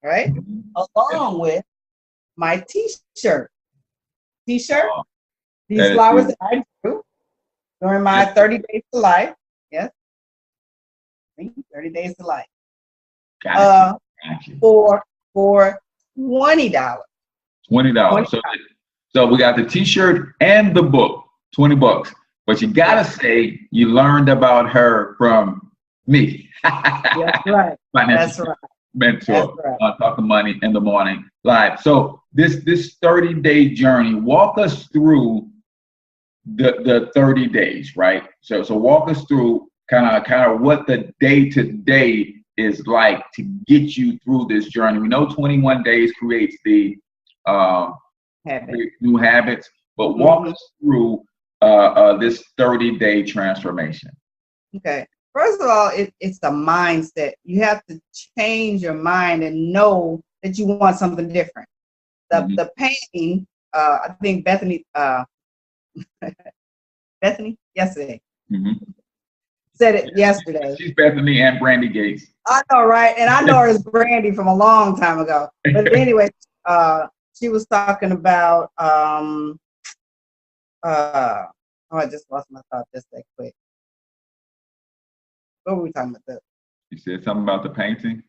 right? Along with my t-shirt. These flowers that I drew during my 30 days to life. Yes. 30 days to life. Gotcha. For $20. $20. So we got the t-shirt and the book, $20. But you gotta say you learned about her from me. That's right. That's right. Mentor on Talking Money in the Morning Live. So this 30-day journey, walk us through the 30 days, right? So walk us through kind of what the day-to-day is like to get you through this journey. We know 21 days creates the new habits, but walk us through this 30-day transformation? Okay. First of all, it's the mindset. You have to change your mind and know that you want something different. The pain, I think Bethany yesterday said it yesterday. She's Bethany and Brandy Gates. I know, right? And I know her as Brandy from a long time ago. But anyway, she was talking about I just lost my thought just that quick. What were we talking about? You said something about the painting?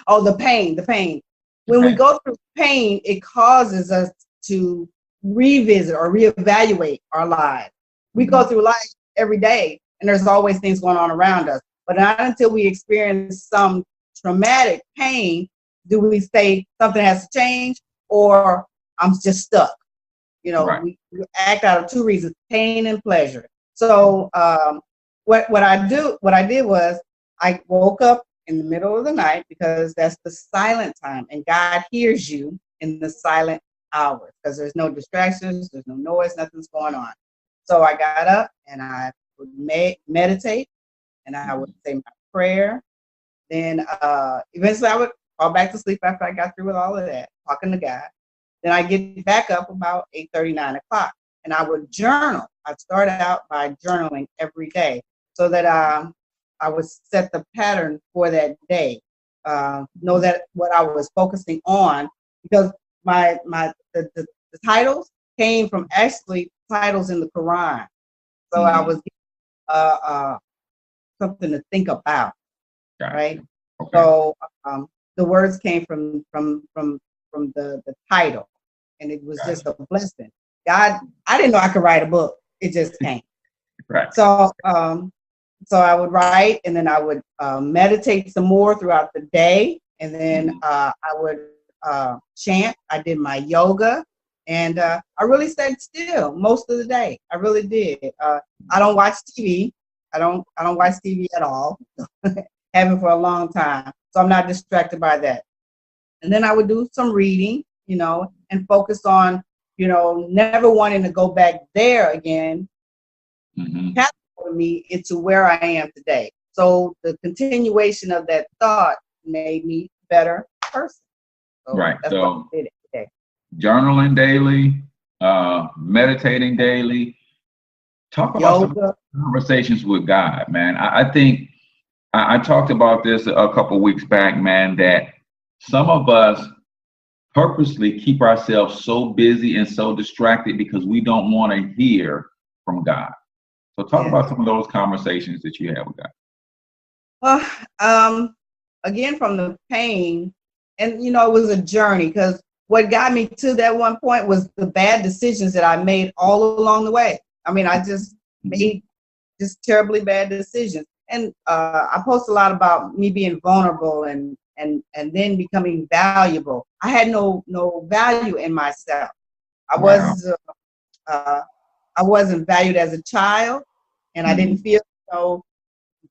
Oh, the pain. When we go through pain, it causes us to revisit or reevaluate our lives. We go through life every day, and there's always things going on around us. But not until we experience some traumatic pain do we say something has to change or I'm just stuck. You know, we act out of two reasons, pain and pleasure. So what I did was I woke up in the middle of the night because that's the silent time, and God hears you in the silent hours because there's no distractions, there's no noise, nothing's going on. So I got up and I would meditate, and I would say my prayer. Then eventually I would fall back to sleep after I got through with all of that, talking to God. Then I get back up about 8:30, 9 o'clock, and I would journal. I'd start out by journaling every day so that I would set the pattern for that day. Know that what I was focusing on, because the titles came from actually titles in the Quran. So I was something to think about, right? Okay. So the words came from the title, and it was just a blessing. God, I didn't know I could write a book. It just came. Right. So I would write, and then I would meditate some more throughout the day, and then I would chant. I did my yoga, and I really stayed still most of the day. I really did. I don't watch TV. I don't watch TV at all. Haven't for a long time, so I'm not distracted by that. And then I would do some reading, you know, and focus on, you know, never wanting to go back there again. Catapulted me into where I am today. So the continuation of that thought made me a better person. So right. That's what I did today. Journaling daily, meditating daily. Talk about some conversations with God, man. I think I talked about this a couple weeks back, man, that some of us purposely keep ourselves so busy and so distracted because we don't want to hear from God. So talk about some of those conversations that you have with God. Well, again, from the pain, and, you know, it was a journey, because what got me to that one point was the bad decisions that I made all along the way. I mean, I just made just terribly bad decisions. And I post a lot about me being vulnerable and then becoming valuable. I had no value in myself. I wasn't valued as a child, and I didn't feel, you know,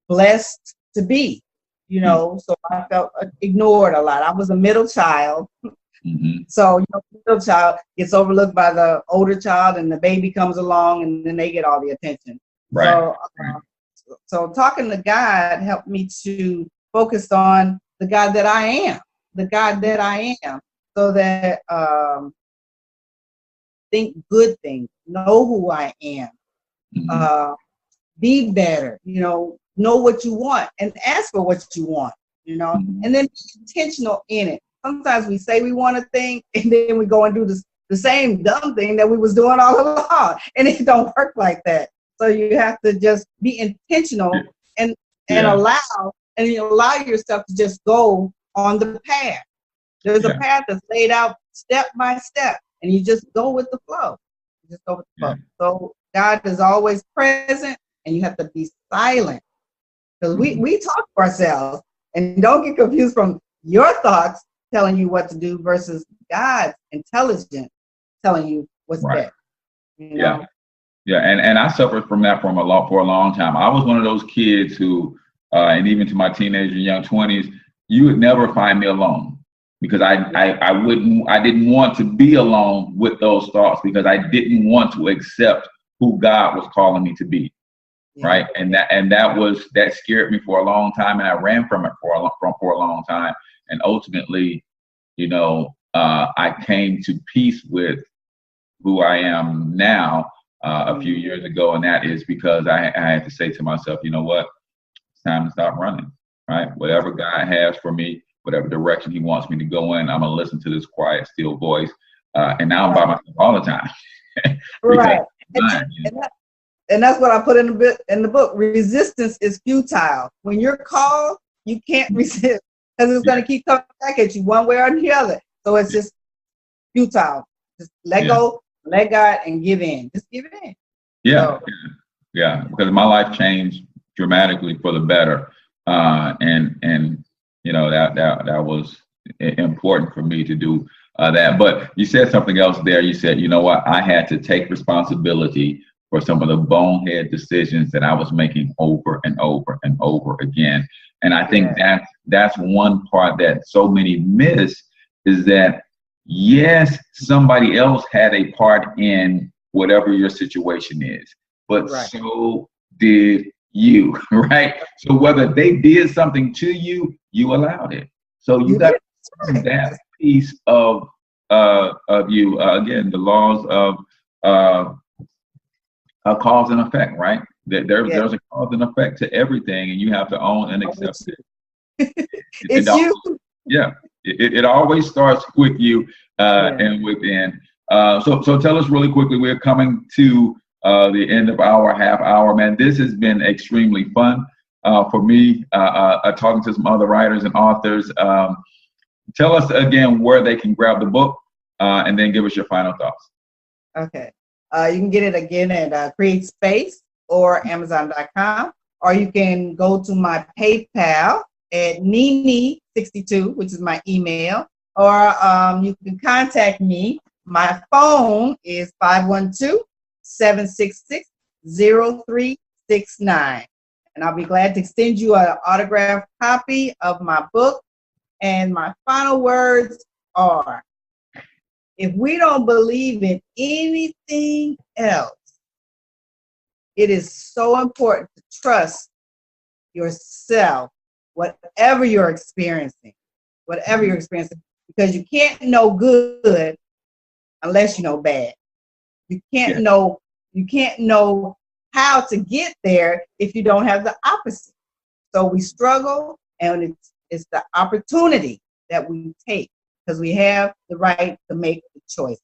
blessed to be, you know, so I felt ignored a lot. I was a middle child. So, you know, the middle child gets overlooked by the older child, and the baby comes along, and then they get all the attention. Right. So talking to God helped me to focus on the God that I am, so that think good things, know who I am, be better, you know what you want, and ask for what you want, you know, and then be intentional in it. Sometimes we say we want a thing, and then we go and do the same dumb thing that we was doing all along, and it don't work like that. So you have to just be intentional and allow yourself to just go on the path. There's a path that's laid out step by step, and you just go with the flow. So God is always present, and you have to be silent, because we talk to ourselves, and don't get confused from your thoughts telling you what to do versus God's intelligence telling you what's best. You know? Yeah, and I suffered from that for a long time. I was one of those kids who, and even to my teenage and young 20s, you would never find me alone, because I didn't want to be alone with those thoughts, because I didn't want to accept who God was calling me to be. Right. And that scared me for a long time. And I ran from it for a long time. And ultimately, you know, I came to peace with who I am now a few years ago. And that is because I had to say to myself, you know what, it's time to stop running. Right. Whatever God has for me, whatever direction he wants me to go in, I'm going to listen to this quiet, still voice. And now I'm by myself all the time. Right. And that's what I put in the book. Resistance is futile. When you're called, you can't resist because it's going to keep coming back at you one way or the other. So it's just futile. Just let go, let God, and give in. Just give it in. Yeah. Because my life changed dramatically for the better, and you know that was important for me to do that. But you said something else there. You said, you know what, I had to take responsibility for some of the bonehead decisions that I was making over and over and over again. And I think that's one part that so many miss, is that, yes, somebody else had a part in whatever your situation is, but so did you, right? So whether they did something to you, you allowed it. So you got that piece of you. Again, the laws of cause and effect, right? There's a cause and effect to everything, and you have to own and accept it. It's you. Yeah, it always starts with you and within. So tell us really quickly. We're coming to the end of our half hour, man. This has been extremely fun for me. Talking to some other writers and authors. Tell us again where they can grab the book, and then give us your final thoughts. Okay. You can get it again at CreateSpace or Amazon.com, or you can go to my PayPal at Nini62, which is my email, or you can contact me. My phone is 512-766-0369, and I'll be glad to send you an autographed copy of my book. And my final words are, if we don't believe in anything else, it is so important to trust yourself, whatever you're experiencing, because you can't know good unless you know bad. You can't know how to get there if you don't have the opposite. So we struggle, and it's the opportunity that we take, because we have the right to make the choice.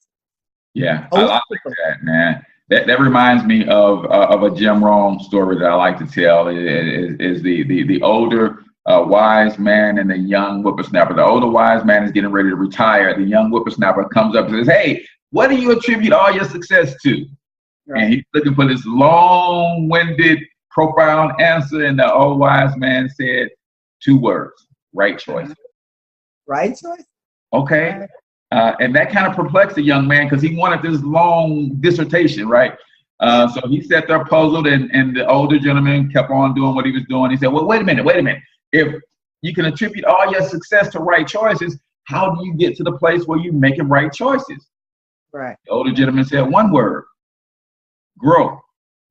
Yeah, I like that, man. That reminds me of a Jim Rohn story that I like to tell. Is the older wise man and the young whippersnapper. The older wise man is getting ready to retire. The young whippersnapper comes up and says, "Hey, what do you attribute all your success to?" Right. And he's looking for this long-winded, profound answer. And the old wise man said 2 words: right choice. Right choice. Okay. And that kind of perplexed the young man, because he wanted this long dissertation, right? So he sat there puzzled, and the older gentleman kept on doing what he was doing. He said, well, wait a minute. If you can attribute all your success to right choices, how do you get to the place where you're making right choices? Right. The older gentleman said 1 word: grow.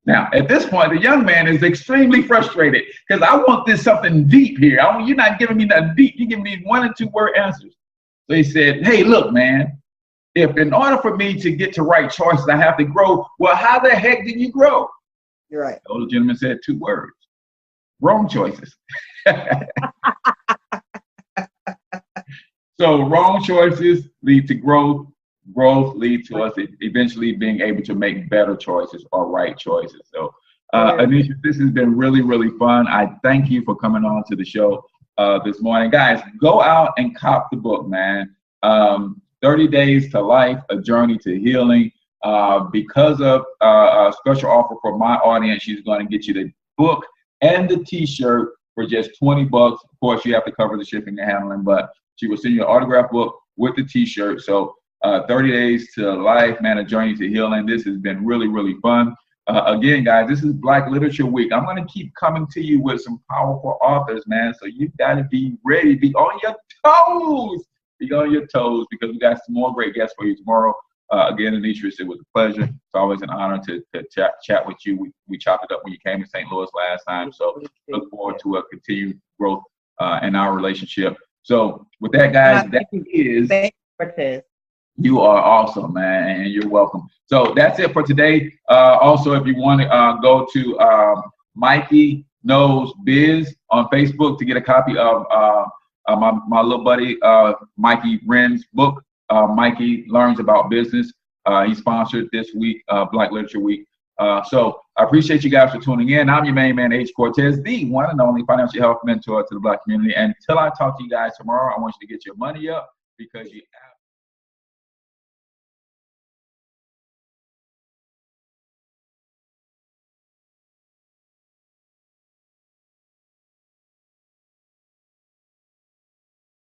Now, at this point, the young man is extremely frustrated, because I want this something deep here. You're not giving me nothing deep. You're giving me 1 and 2 word answers. So he said, hey, look, man, if in order for me to get to right choices, I have to grow, well, how the heck did you grow? You're right. The older gentleman said 2 words: wrong choices. So wrong choices lead to growth. Growth leads to us eventually being able to make better choices or right choices. So, Anitress, this has been really, really fun. I thank you for coming on to the show this morning. Guys, go out and cop the book, man. 30 Days to Life, A Journey to Healing. Because of a special offer for my audience, she's going to get you the book and the t-shirt for just $20. Of course, you have to cover the shipping and handling, but she will send you an autographed book with the t-shirt. So 30 Days to Life, man, A Journey to Healing. This has been really, really fun. Again, guys, this is Black Literature Week. I'm going to keep coming to you with some powerful authors, man. So you got to be ready. Be on your toes. Be on your toes, because we got some more great guests for you tomorrow. Again, Anitress, it was a pleasure. It's always an honor to chat with you. We chopped it up when you came to St. Louis last time, so look forward to a continued growth in our relationship. So with that, guys, that is. You are awesome, man, and you're welcome. So that's it for today. Also, if you want to go to Mikey Knows Biz on Facebook to get a copy of my little buddy Mikey Wren's book, Mikey Learns About Business. He sponsored this week, Black Literature Week. So I appreciate you guys for tuning in. I'm your main man, H. Cortez, the one and only financial health mentor to the Black community. And until I talk to you guys tomorrow, I want you to get your money up because you